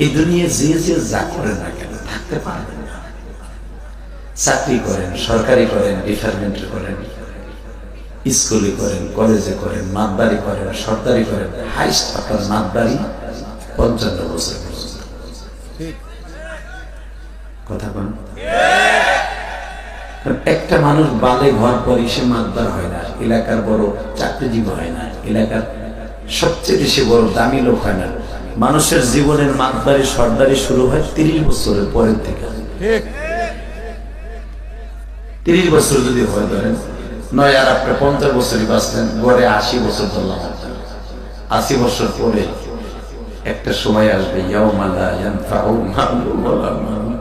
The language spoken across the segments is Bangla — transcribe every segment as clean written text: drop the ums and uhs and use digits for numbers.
এই দুনিয়া যে যে যা করে না কেন থাকতে পারবেন না। চাকরি করেন, সরকারি করেন, ডিপার্টমেন্টে করেন, স্কুলে করেন, কলেজে করেন, মাতবাড়ি করেন, সরকারি করেন, হাইস্ট আপনার মাতবাড়ি 55 বছর পর্যন্ত। কথা বলেন। একটা মানুষ বালে ঘর পরে সে মাতবার হয় না, এলাকার বড় চাকরিজীবী হয় না, এলাকার সবচেয়ে বেশি বড় দামি লোক হয় না। মানুষের জীবনের মাতবাড়ি সর্দারি শুরু হয় 30 বছরের পরের থেকে। 30 বছর যদি হয় ধরেন, নয় আর আপনি 50 বছরই বাঁচলেন, গড়ে 80 বছর ধরলাম। 80 বছর পরে একটা সময় আসবে, ইয়াউমা লা ইয়ানফাউ মালুন ওয়ালা বানুন।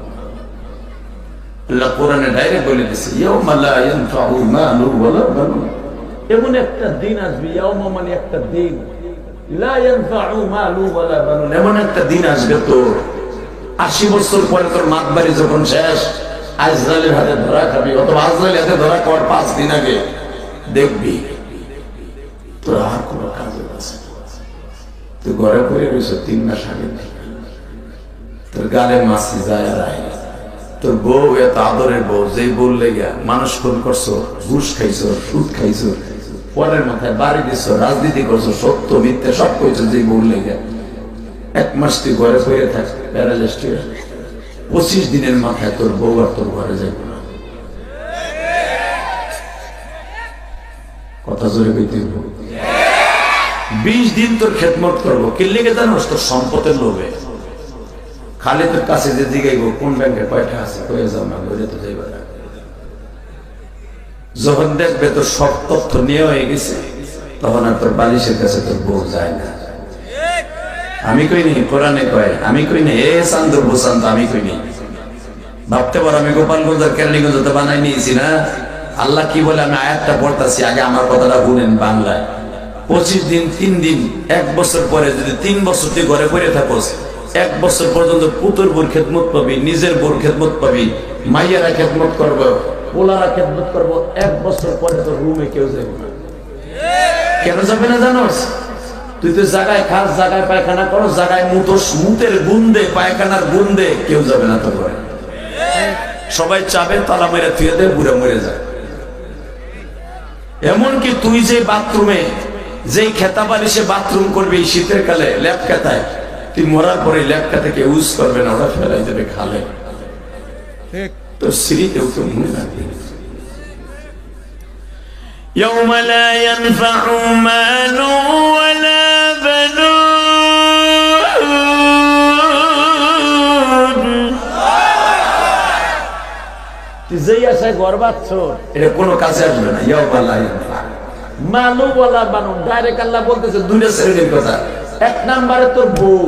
আল্লাহ কোরআনে ডাইরেক্ট বলে দিয়েছে, ইয়াউমা লা ইয়ানফাউ মালুন ওয়ালা বানুন। এমন একটা দিন আসবে, ইয়াউমা মানে একটা দিন, লা ইয়ানফাউ মালুন ওয়ালা বানুন, এমন একটা দিন আসবে তোর 80 বছর পরে তোর মাতবাড়ি যখন শেষ, আজরাইলের হাতে ধরা খাবি, অথবা আজরাইলের হাতে ধরা কর 5 দিন আগে, দেখবি তোর আর কোনো কাজ আছে। তুই ঘরে পড়ে রয়েছ 3 মাস আগে, তোর গালে মাছি যায় আর আয়। তোর বউ এত আদরের বউ, যেই বউ লেগে মানুষ খুন করছো, ঘুষ খাইছো, সুদ খাইছো, পরের মাথায় বাড়ি দিচ্ছ, রাজনীতি করছো, সত্য মিথ্যে সব কইছো, যেই বউ লেগে 1 মাস তুই ঘরে পড়ে থাক, প্যারালাইজড হয়ে 25 দিনের মাথায় তোর বউ আর তোর ঘরে যাইব না। কথা জোরে কইতে 20 দিন তোর খেদমত করবো, কি লেগে জানোস? তোর সম্পদের লোভে। খালি তোর কাছে যে জিগাইব কোন ব্যাংকে কয়টা আছে, কয়ে যাও না, ঘরে তো যাইবা না। যখন দেখবে তোর সব তথ্য নিয়ে হয়ে গেছে, তখন আর তোর বালিশের কাছে তোর বউ যায় না। আমি কইনি, কোরআনে কয়, আমি কইনি এ চান্দুর বসান্ত, আমি কইনি। ভাবতে পারো আমি গোপালগঞ্জ আর কেরানীগঞ্জ বানাই নিয়েছি না? আল্লাহ কি বলে আমি আয়াতটা পড়তাছি, আগে আমার কথাটা শুনেন বাংলায়। 25 দিন, 3 দিন, 1 বছর পরে যদি 3 বছর তুই ঘরে পড়ে থাকোস, 1 বছর পর্যন্ত পুতুর বোর খেদমত পাবি, নিজের বোর খেদমত পাবি, মাইয়ারা খেদমত করবো, পোলারা খেদমত করবো। 1 বছর পরে তোর রুমে কেউ যাবে না। কেন যাবে না জানোস? তুই তো জায়গায় খাস, জায়গায় পায়খানা করো, জায়গায় মুতোস, মুতের গুন্দে, পায়খানার গুন্দে কেউ যাবে না তোর ঘরে। সবাই চাবে তালা মেরে থুয়ে দেয়, বুড়া মরে যায়। এমনকি তুই যে বাথরুমে, যেই খেতা বালিশে বাথরুম করবি শীতের কালে, ল্যাপ খেতায়, তুই মরার পরে ল্যাপ খেতাকে ইউজ করবে না, ওরা ফেলাই দেবে খালে। তোর স্ত্রীকেও কেউ মনে রাখবে। يوم لا ينفع مال ولا بنون যেই আশায় ঘর বাঁধছ, এটা কোনো কাজে আসবে না। ইয়াউমা লা ইয়ানফা মালু ওয়ালা বানুন, ডাইরেক্ট আল্লাহ বলতেছে 2টা শ্রেণীর কথা। 1 নম্বরে তোর বউ,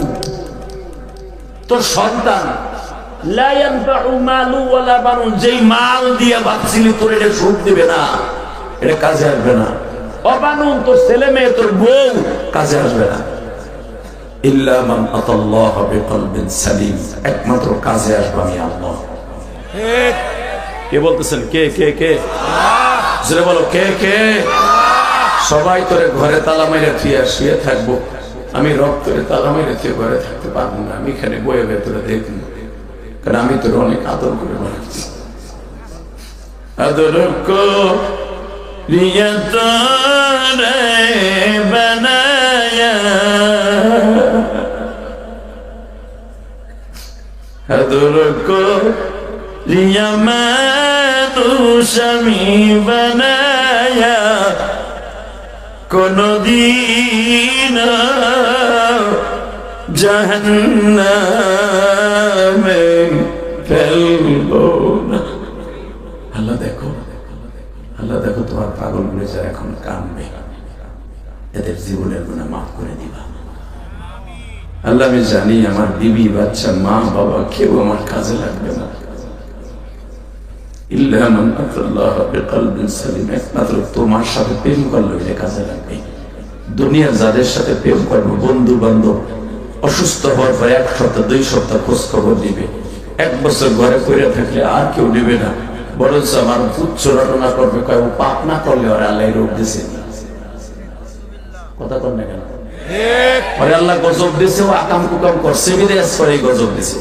তোর সন্তান। লা ইয়ানফাউ মালু ওয়ালা বানুন, যেই মাল দিয়ে বাঁচছিলি তোর এটা সুখ দিবে না, এটা কাজে আসবে না। অবানুন, তোর ছেলে মেয়ে, তোর বউ কাজে আসবে না। ইল্লা মান আতাল্লাহ বিকলবিন সালিম, একমাত্র কাজে আসবে আমি আল্লাহ। কে বলতেছেন? কে কে কে? জোরে বলো, কে কে? সবাই তোরে ঘরে তালা মেরে থুয়ে শুয়ে থাকবো, আমি রব তোরে তালা মেরে থুয়ে ঘরে থাকতে পারবো না। আমি এখানে বয়ে ভেতরে দেখবো, কারণ আমি তোর অনেক আদর করে বানাচ্ছি। আদর लिया तोरे बनाया हदुर को लिया मैं तू शमी बनाया कोनो दीन जहन्नम में फैलो ना। अल्लाह देखो, আল্লাহ দেখো তোমার পাগল গুলো যারা এখন কাঁদবে, এদের জীবনের গুনাহ মাফ করে দিবা। আল্লাহ আমি জানি আমার বিবি, বাচ্চা, মা, বাবা কেউ আমার কাজে লাগবে না। ইল্লা মান আতাল্লাহ বিকলবিন সালিম, একমাত্র তোমার সাথে প্রেম করলে এটা কাজে লাগবে। দুনিয়ার যাদের সাথে প্রেম করবো, বন্ধু বান্ধব, অসুস্থ হওয়ার পর 1 সপ্তাহ 2 সপ্তাহ খোঁজ খবর দিবে, 1 বছর ঘরে পড়ে থাকলে আর কেউ দিবে না। বরঞ্চ আমার উচ্চ রটনা করবে, কয় ও পাপ না করলে ওরা আল্লাহ রোগ দিছে। কথা কর না কেন? পরে আল্লাহ গজব দিয়েছে, ও আকাম কুকাম করছে বিদেশ করে গজব দিয়েছে।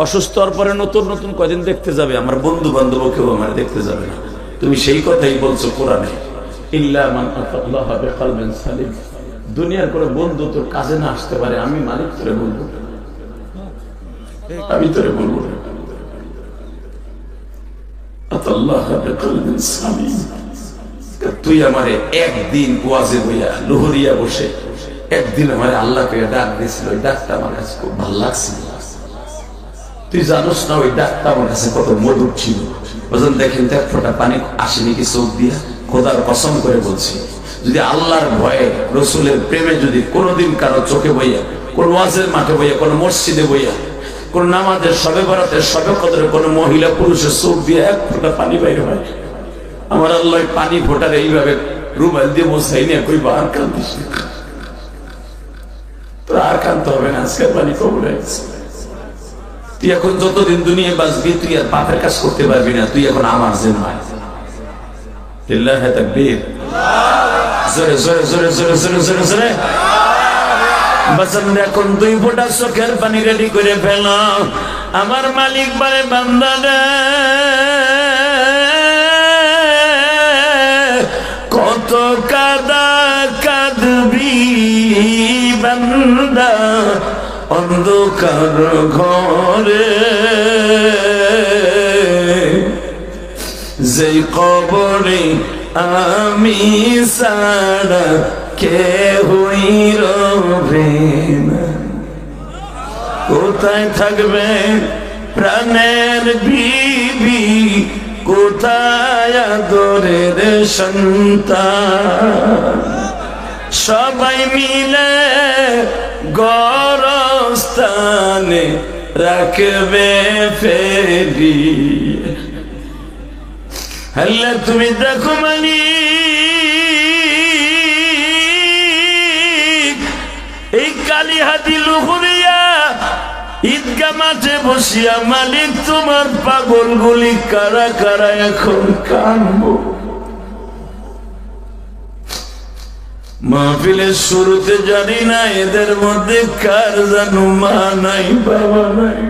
অসুস্থ হওয়ার পরে নতুন নতুন কয়দিন দেখতে যাবে, আমার বন্ধু বান্ধব কেউ আমার দেখতে যাবে না। তুমি সেই কথাই বলছো কোরআনে, ইল্লা মান আতাল্লাহ বিকলবিন সালিম। দুনিয়ার কোনো বন্ধু তোর কাজে না আসতে পারে, আমি মালিক তোরে বলবো, আমি তোরে বলবো আতাল্লাহ বিকলবিন সালিম। তুই আমারে একদিন ওয়াজে বইয়া লোহরিয়া বসে একদিন আমারে আল্লাহকে ডাক দিয়েছিল, ওই ডাকটা আমার কাছে খুব ভালো লাগছিল। তুই জানোস না ওই ডাকটা আমার কাছে কত মধুর ছিল। ওজন দেখেন তো এক ফোঁটা পানি আসেনি কি চোখ দিয়া? খোদার কসম করে বলছি, যদি আল্লাহর ভয়ে রসুলের প্রেমে যদি কোনোদিন কারো চোখে বইয়া, কোন ওয়াজের মাঠে বইয়া, কোন মসজিদে বইয়া, কোন নামাজের সবে বরাতের সবে কদরে কোন মহিলা পুরুষের চোখ দিয়ে এক ফোঁটা পানি বাইর হয়, আমার আল্লাহ পানি ফোটার এইভাবে রুমাল দিয়ে মোছাই নিয়ে কই আর কান্দিস, তোর আর কানতে হবে না, আজকের পানি কবুল হয়েছে। তুই এখন যতদিন দুনিয়া বাঁচবি তুই আর পাপের কাজ করতে পারবি না, তুই এখন আমার জিম্মায়। লিল্লাহি তাকবীর, জোরে জোরে জোরে জোরে জোরে জোরে জোরে। বাজান এখন 2 ফোঁটা চোখের পানি রেডি করে ফেল, আমার মালিক বলে বান্দা রে কত কাদা কাঁদবি বান্দা অন্ধকার ঘরে, যেই কবরে আমি সারা কেহই রবে না। কোথায় থাকবে প্রাণের বিবি, কোথায় আদরের সন্তান, সবাই মিলে গরস্থানে রাখবে ফেরি। হ্যালো তুমি দেখো মানি এই কালীহাতি লুহুরিয়া ঈদগা মাঠে বসিয়া মালিক তোমার পাগল গুলি কারা কারা এখন কানবো। মাহফিলের শুরুতে জানি না এদের মধ্যে কার জানো মা নাই বাবা নাই,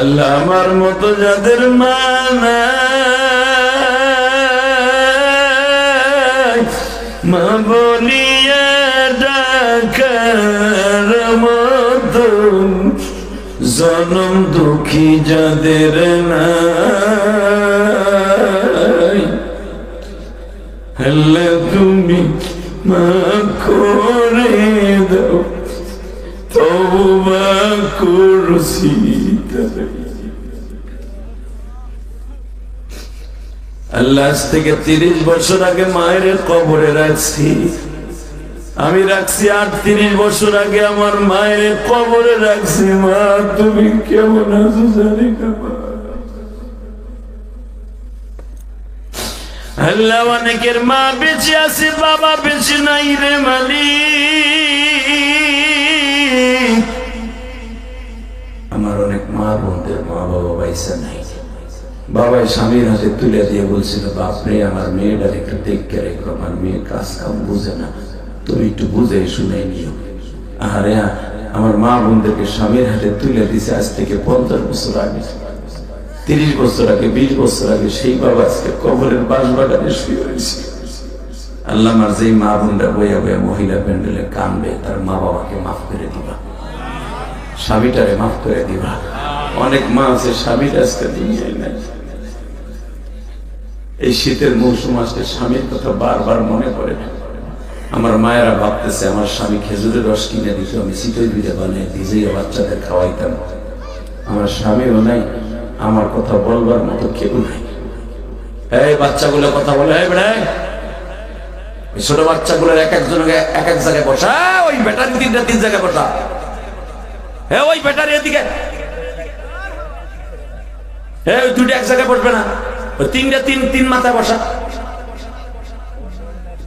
আল্লাহ আমার মতো যাদের মা নাই, মা বলিয়া ডাকার মতন জনম দুঃখী যাদের নাই, আল্লাহ তুমি মা করে দাও, তওবা করছি। আল্লাহ আজ থেকে 30 বছর আগে মায়ের কবরে রাখছি, আমি রাখছি 38 বছর আগে আমার মায়ের কবরে রাখছি। মা তুমি কেমন আছো জানি না। আল্লাহ অনেকের মা বেঁচে আছে, বাবা বেঁচে নাই রে মালিক। আমার অনেক মা বোনদের মা বাবা বাইসা নাই, বাবাই স্বামীর হাতে তুলে দিয়ে বলছিল, বাপরে আমার মেয়েটার একটু দেখে রেখো, আমার মেয়ে কাজ কাম বুঝে না, তুমি একটু বুঝে শুনে নিও। আরে আমার মা বোনদেরকে স্বামীর হাতে তুলে দিছে আজ থেকে 50 বছর আগে, 30 বছর আগে, 20 বছর আগে। সেই বাবা আজকে কবরের বাঁশবাগানে শুয়ে রয়েছে। আল্লাহ আমার যেই মা বোনরা বইয়া বইয়া মহিলা প্যান্ডেলে কানবে, তার মা বাবাকে মাফ করে দিবা, স্বামীটারে মাফ করে দিবা। অনেক মা আছে স্বামীর আজকে দুনিয়ায় নাই। এই শীতের মৌসুম আসলে স্বামীর কথা বারবার মনে পড়ে। আমার মায়েরা ভাবতেছে আমার স্বামী খেজুরের রস কিনে দিত, আমি শীতের ভিড়ে বানিয়ে ভিজিয়ে বাচ্চাদের খাওয়াইতাম। আমার স্বামীও নাই, আমার কথা বলবার মতো কেউ নাই। এই বাচ্চাগুলো কথা বলে, এই বেড়ায় ছোট বাচ্চাগুলোর এক একজনকে এক এক জায়গায় বসা, ওই ব্যাটারি 3 জায়গায় বসা, হ্যাঁ ওই ব্যাটারি এদিকে, হ্যাঁ ওই 2টা এক জায়গায় বসবে না, ওই 3টা 3 মাথায় বসা,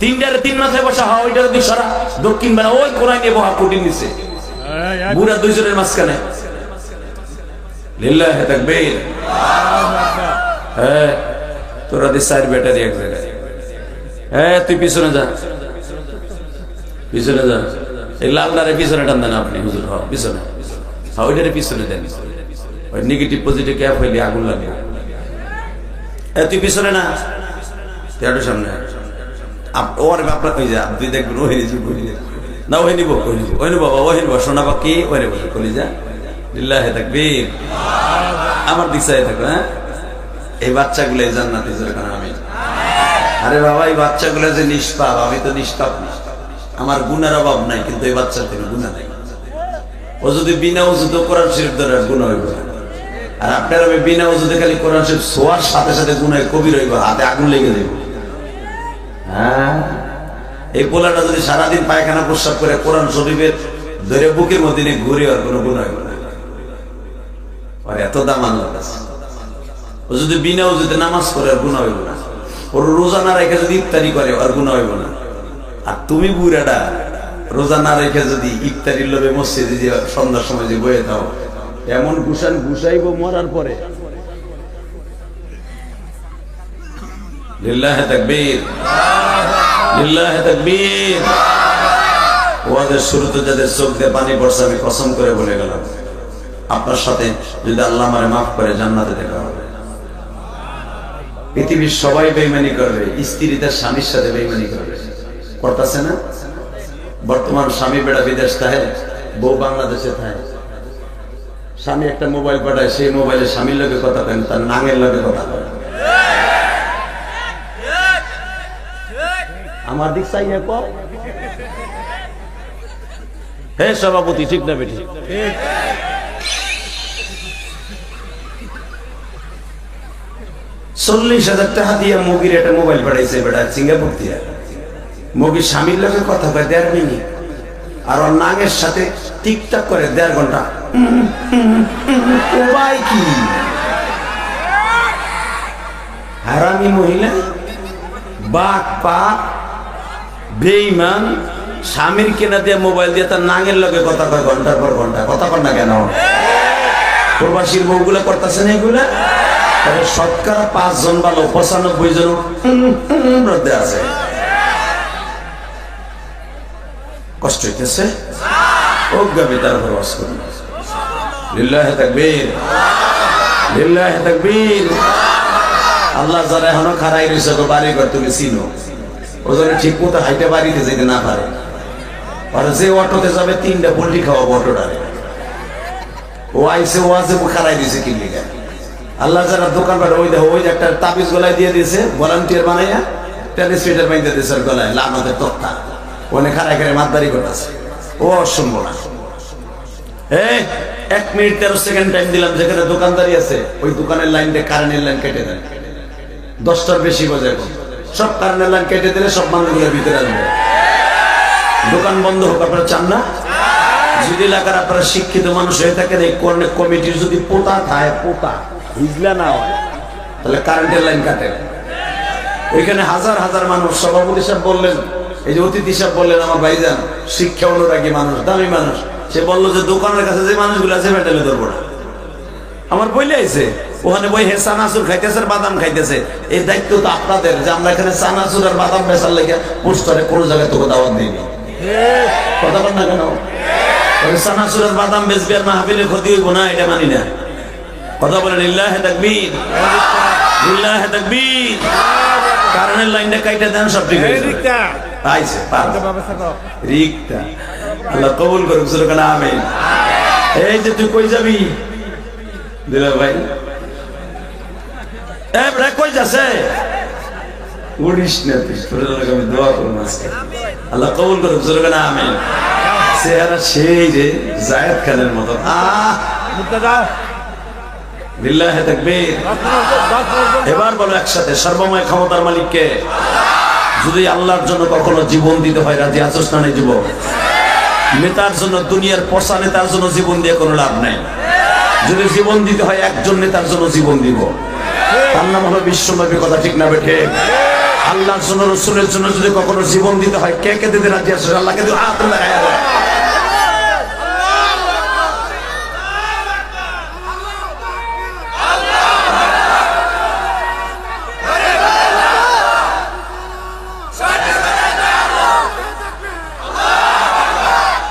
3টারে 3 মাথায় বসা। হ্যাঁ ওইটার দিক সরা, দক্ষিণ বেলা ওই কোরআন নিয়ে বহা কুটির নিচে, বুড়া 2 জনের মাঝখানে। লিল্লাহি তাকবীর। হ্যাঁ তোরা দিয়ে 4 ব্যাটারি এক জায়গায়। হ্যাঁ তুই পিছনে যা, পিছনে যা। এই লালদারে পিছনে টান দেন আপনি হুজুর, পিছনে। হ্যাঁ ওইটারে পিছনে দেন, ওই নেগেটিভ পজিটিভ ক্যাপ হইলে আগুন লাগে। তুই পিছনে না, তুই একটু সামনে। ওর আপনার ওই যে আপনি দেখবেন ওই না, ওই নিব ওই নিব বাবা, ওই নিব সোনা পাখি, ওই নিব কলিজা। লিল্লাহি তাকবীর। আমার দিক চাই থাকো। হ্যাঁ এই বাচ্চাগুলো জান্নাতি যেরকম আমি। আরে বাবা এই বাচ্চাগুলো যে নিষ্পাপ, আমি তো নিষ্পাপ না, আমার গুনার অভাব নাই, কিন্তু এই বাচ্চার থেকে গুনাহ নাই। ও যদি বিনা ওযুতে কোরআন শরীফ ধরে গুনাহ হইব, আর আপনার আমি বিনা ওযুতে খালি কোরআন শরীফ ছোঁয়ার সাথে সাথে গুনাহ কবির হইব, হাতে আগুন লেগে যাবে। হ্যাঁ এই পোলাটা যদি সারাদিন পায়খানা প্রস্রাব করে কোরআন শরীফের ধরে বুকের মধ্যে নিয়ে ঘুরে, আর কোনো গুনাহ হইব না। আর এত দাম আল্লাহর কাছে। ও যদি বিনা ওযুতে নামাজ পড়ে আর গুনাহ হইব না। ওর রোজা না রেখে যদি ইফতারি করে আর গুনাহ হইব না। আর তুমি বুড়াটা রোজা না রেখে যদি ইফতারির লোভে মসজিদে যে সন্ধ্যার সময় যে বয়ে দাও, এমন ঘুষাইবো মরার পরে। লিল্লাহি তাকবীর, লিল্লাহি তাকবীর। ওয়াদের শুরুতে যাদের চোখ দিয়ে পানি পড়ছে, আমি কসম করে বলে গেলাম আপনার সাথে যদি আল্লাহ আমারে মাফ করে জান্নাতে দেখা হবে। পৃথিবীর সবাই বেঈমানি করবে, স্ত্রী তার স্বামীর সাথে বেঈমানি করবে, করতেছে না? বর্তমান স্বামী বেড়া বিদেশ থাকে, বউ বাংলাদেশে থাকে। স্বামী একটা মোবাইল পাঠায়, সেই মোবাইলে স্বামীর লগে কথা কেন, তার নাঙের লগে কথা কয়। আমার দিক চাইয়ে কর। হে সভাপতি ঠিক না বেটি? 40,000 টাকা দিয়ে মুগির একটা মোবাইল পাঠাইছে বেটা সিঙ্গাপুর দিয়ে। মুগির স্বামীর লগে কথা কয় 1.5 মিনিট, আর ওর নাঙের সাথে টিকটাক করে 1.5 ঘন্টা। ভাই কি হারামি মহিলা, বাক পা বেঈমান। স্বামীর কেনা দিয়ে মোবাইল দিয়ে তার নাঙের লগে কথা কয় ঘন্টার পর ঘন্টা। কথা কর না কেন? প্রবাসীর বউগুলা করতেছে না এগুলা? শতকরা 5 জন ভালো, 95 জন মধ্যে আছে। কষ্ট হইতেছে ও গাবি, তারপর ওয়াজ করুন। লিল্লাহি তাকবীর, লিল্লাহি তাকবীর। আল্লাহ যারা এখনো খারাই রয়েছে বাড়ি ঘর তুমি চিনো, ও যেন ঠিক মতো হাইটে বাড়িতে যেতে না পারে। আর যে অটোতে যাবে 3টা পোল্ট্রি খাওয়াবো অটোটারে। ও আইসে ও আছে খারাই দিয়েছে কিনলে। আল্লাহ যারা দোকান পাঠে ওই দেখো, ওই একটা তাবিজ গলায় দিয়ে দিয়েছে, ভলান্টিয়ার বানাইয়া টেনিস ফিটার বাইন্দে দিয়েছে গলায়, লামাদের তক্তা। ওখানে খারাই খারাই মাতদারি করতেছে। ও অসম্ভব না। 1 মিনিট 13 সেকেন্ড টাইম দিলাম। যেখানে দোকানদারি আছে ওই দোকানের লাইনটা কারেন্টের লাইন কেটে দেন। 10টার বেশি বাজে এখন, সব কারেন্টের লাইন কেটে দিলে সব মানুষগুলো ভিতরে আসবে। দোকান বন্ধ হোক, আপনারা চান না? যদি এলাকার আপনারা শিক্ষিত মানুষ হয়ে থাকেন, এই কমিটির যদি পোতা খায়, পোতা হিজলা না হয়, তাহলে কারেন্টের লাইন কাটে। ওইখানে হাজার হাজার মানুষ। সভাপতি সাহেব বললেন, এই যে অতিথি সাহেব বললেন, আমার ভাইজান শিক্ষা অনুরাগী মানুষ, দামি মানুষ, সে বললো যে দোকানের কাছে যে মানুষগুলো আছে মেটালে ধরবো না। আমার বইলে আইছে ওখানে বই হে চানাচুর খাইতেছে আর বাদাম খাইতেছে। এই দায়িত্ব তো আপনাদের, যে আমরা এখানে চানাচুর আর বাদাম বেচার লেগে পোস্টারে কোনো জায়গায় তোকে দাওয়াত দিইনি। কথা বল না কেন? চানাচুর আর বাদাম বেচবি আর মাহফিলে ক্ষতি হইব না, এটা মানি না। কথা বলেন লিল্লাহি তাকবীর, লিল্লাহি তাকবীর। কারণের লাইনটা কাইটা দেন, সব ঠিক হয়ে যাবে। আইছে রিক্তা, আল্লাহ কবুল করুক। সুবহানাল্লাহ, আমিন। এই যে তুই কই যাবি দিলা ভাই? কই যাচ্ছে? উড়িস না তুই, আমি দোয়া করবো আজকে আল্লাহ কবুল করুক। সুবহানাল্লাহ, আমিন। চেহারা সেই রে জায়েদ খানের মতো। লিল্লাহি তাকবীর। এবার বলো একসাথে, সর্বময় ক্ষমতার মালিককে। যদি আল্লাহর জন্য কখনো জীবন দিতে হয়, রাজি আছোস না? জীবন নেতার জন্য, দুনিয়ার পচা নেতার জন্য জীবন দিয়ে কোনো লাভ নাই। যদি জীবন দিতে হয় একজন নেতার জন্য জীবন দিব, তার নাম হলো বিশ্বনবী। কথা ঠিক না বেঠে? আল্লাহর জন্য, রাসূলের জন্য যদি কখনো জীবন দিতে হয়, কে কে দিতে রাজি আছো? আল্লাহকে হাত লাগায়া দাও।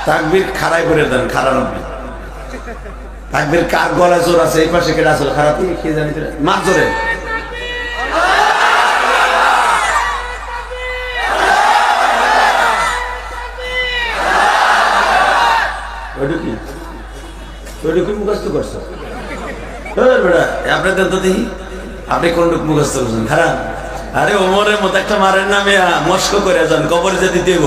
তাকবীর খাড়াই করে দেন, খাড়ানো তাকবীর কার গলা জোর আছে, এই পাশে কেটে আসলে খারাপ কি জানি মার জোরে। মুখস্থ করছো আপনাদের তো দেখি, আপনি কোন মুখস্থ করছেন খারাপ? আরে ওমরের মতো একটা মারের নামে মস্ক করে যান, কবরে যেতে দেব।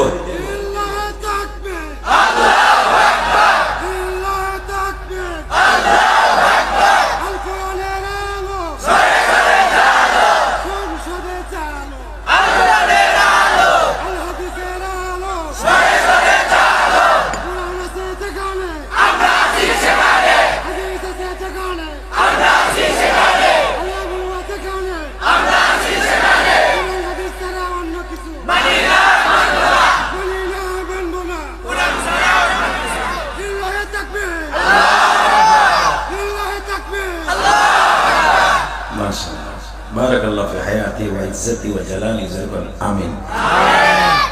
বারাকাল্লাহু ফি হায়াতি ওয়া ইজ্জতি ওয়া জালালি যারবান আমিন।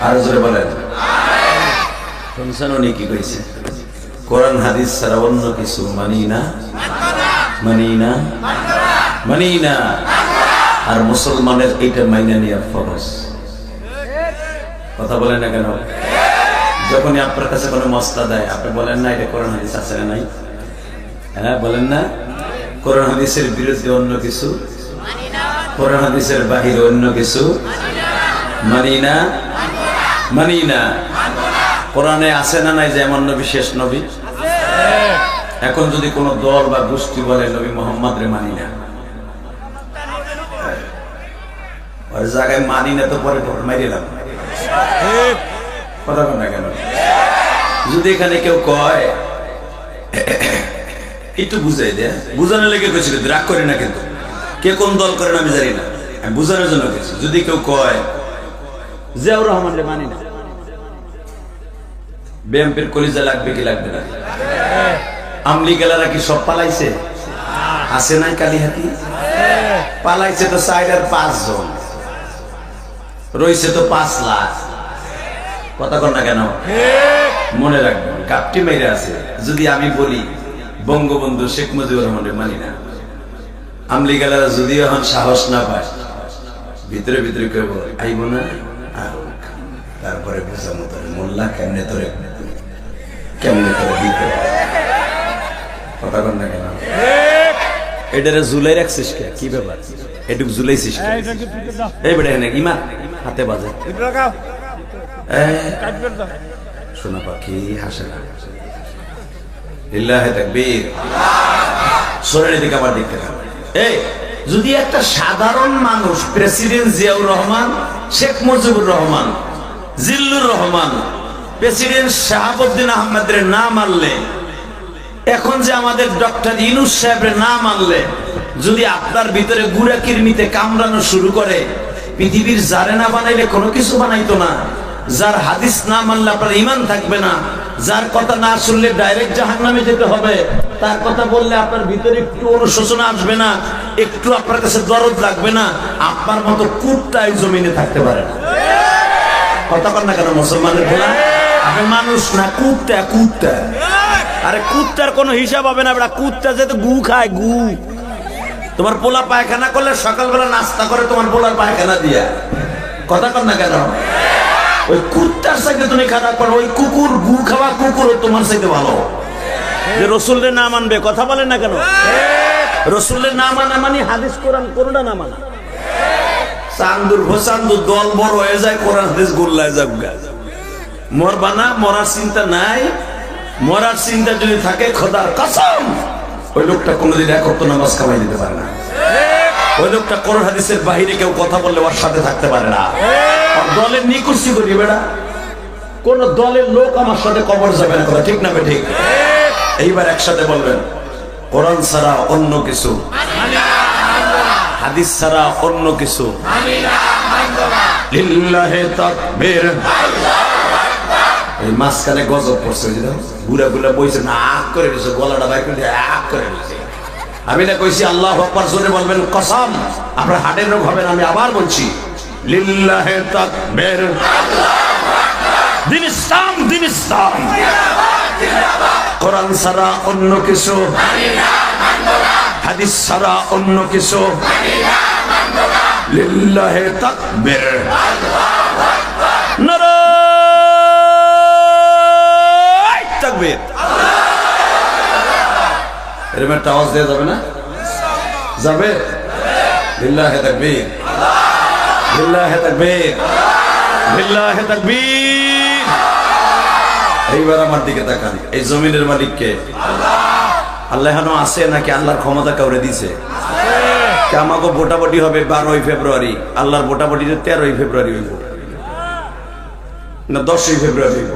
আর জোরে বলেন শুনছেন উনি কি কইছে? কোরআন হাদিস ছাড়া অন্য কিছু মানি না, মানি না, মানি না। আর মুসলমানের এইটা মাইনা নিয়ে ফরজ। কথা বলেন না কেন? যখনই আপনার কাছে কোনো মসলা দেয় আপনি বলেন না এটা কোরআন হাদিস আছে না নাই? হ্যাঁ বলেন না? কোরআন হাদিসের বিরুদ্ধে অন্য কিছু, কোরআন হাদিসের বাহিরে অন্য কিছু মানি না, মানি না। কোরআনে আছে না নাই যে এমন নবী শেষ নবী? এখন যদি কোন দল বা গোষ্ঠী বলে নবী মোহাম্মদ রে মানি না, ওর জায়গায় মানি না তো পরে মারিলাম। কথা বল না কেন? যদি এখানে কেউ কয় একটু বুঝাই দেয়, বুঝানোর লেগে কইছিল, রাগ করি না কিন্তু কে কোন দল করেন আমি জানি না, আমি বুঝানোর জন্য গেছি। যদি কেউ কয় জিয়াউর রহমান রে মানি না, বিএনপির কলিজা লাগবে কি লাগবে না? আমলি গেলারা কি সব পালাইছে? আছে নাই কালিহাতি? পালাইছে তো 4 আর 5 জন, রইছে তো 5 লাখ। কথা কর না কেন? মনে রাখবেন কাপটি মেরে আছে। যদি আমি বলি বঙ্গবন্ধু শেখ মুজিবুর রহমানের মানি না, আমলি গেলারা যদি এখন সাহস না পায় ভিতরে ভিতরে কেউ আইব না, তারপরে বোঝানো তোর মোল্লা কেমনে তোরে কেমনে তোরে দিতে। কথা কর না কেন? এটারে ঝুলাই রাখছিস কে? কি ব্যাপার এটুক ঝুলাইছিস? এই বেটা ইমা হাতে বাজে শোনা পাখি হাসে না। লিল্লাহি তাকবীর। শরীরের দিকে আমার দেখতে থাকবে। এই যদি একটা সাধারণ মানুষ প্রেসিডেন্ট জিয়াউর রহমান, শেখ মুজিবুর রহমান, জিল্লুর রহমান, প্রেসিডেন্ট শাহাবুদ্দিন আহমেদের না মানলে, এখন যে আমাদের ডক্টর ইউনূস সাহেবের না মানলে, যদি আপনার ভিতরে গুড়া কিরমিতে কামড়ানো শুরু করে, পৃথিবীর জারে না বানাইলে কোনো কিছু বানাইতো না। যার হাদিস না মানলে আপনার ঈমান থাকবে না, যার কথা না শুনলে ডাইরেক্ট জাহান্নামে যেতে হবে, তার কথা বললে আপনার ভিতরে একটু অনুশোচনা আসবে না, একটু আপনার কাছে দরদ লাগবে না, আপনার মতো কুত্তায় জমিনে থাকতে পারে না। কথা কর না কেন মুসলমানের বলা? আপনি মানুষ না কুত্তা, কুত্তা। আরে কুত্তার কোনো হিসাব হবে না বেটা, কুত্তা যেহেতু গু খায়, গু। তোমার পোলা পায়খানা করলে সকালবেলা নাস্তা করে তোমার পোলার পায়খানা দিয়া। কথা কর না কেন? ওই কুত্তার সাথে তুমি খারাপ করো, ওই কুকুর গু খাওয়া কুকুর তোমার সাথে ভালো। যে রসুলের না মানবে, কথা বলেন না কেন? রসুলের না মানা মানে হাদিস কোরআন কোনটা না মানা। চান্দুর ভোসান্দুর দল বড় হয়ে যায়, কোরআন হাদিস গোল্লায় যাক। মরবা না, মরার চিন্তা নাই। মরার চিন্তা যদি থাকে খোদার কসম ওই লোকটা কোনোদিন এক ওয়াক্ত নামাজ কামাই দিতে পারে না। ওই লোকটা কোরআন হাদিসের বাহিরে কেউ কথা বললে ওর সাথে থাকতে পারে না। দলের নিকুচি করি বেড়া, কোন দলের লোক আমার সাথে কবর যাবে না। কথা ঠিক না? ঠিক। এইবার একসাথে বলবেন কোরআন ছাড়া অন্য কিছু, হাদিস ছাড়া অন্য কিছু। লিল্লাহি তাকবীর। এই মাঝখানে গজব পড়ছে, বুড়া বুড়া বইছে না, আগ করে দিয়েছে, গলাটা বাইর করে আগ করে দিয়েছে। আমি না কইছি আল্লাহু আকবার জোরে বলবেন, কসম আপনার হার্টের রোগ হবে না। আমি আবার বলছি লিল্লাহি তাকবীর, আল্লাহু আকবার, দিন ইসলাম, দিন ইসলাম। কোরআন ছাড়া অন্য কিছু, হাদিস ছাড়া অন্য কিছু, লিল্লাহি তাকবীর, নারায়ে তাকবীর। এরকম একটা আওয়াজ দেওয়া যাবে না? যাবে? লিল্লাহি তাকবীর, লিল্লাহি তাকবীর, লিল্লাহি তাকবীর। এইবার আমার দিকে তাকান। এই জমিনের মালিক কে? আল্লাহ এখনো আছে নাকি আল্লাহর ক্ষমতা কাউরে দিছে? আমাকে ভোটাভুটি হবে 12ই ফেব্রুয়ারি, আল্লাহর ভোটাভুটি 13ই ফেব্রুয়ারি হইব না 10ই ফেব্রুয়ারি হইব?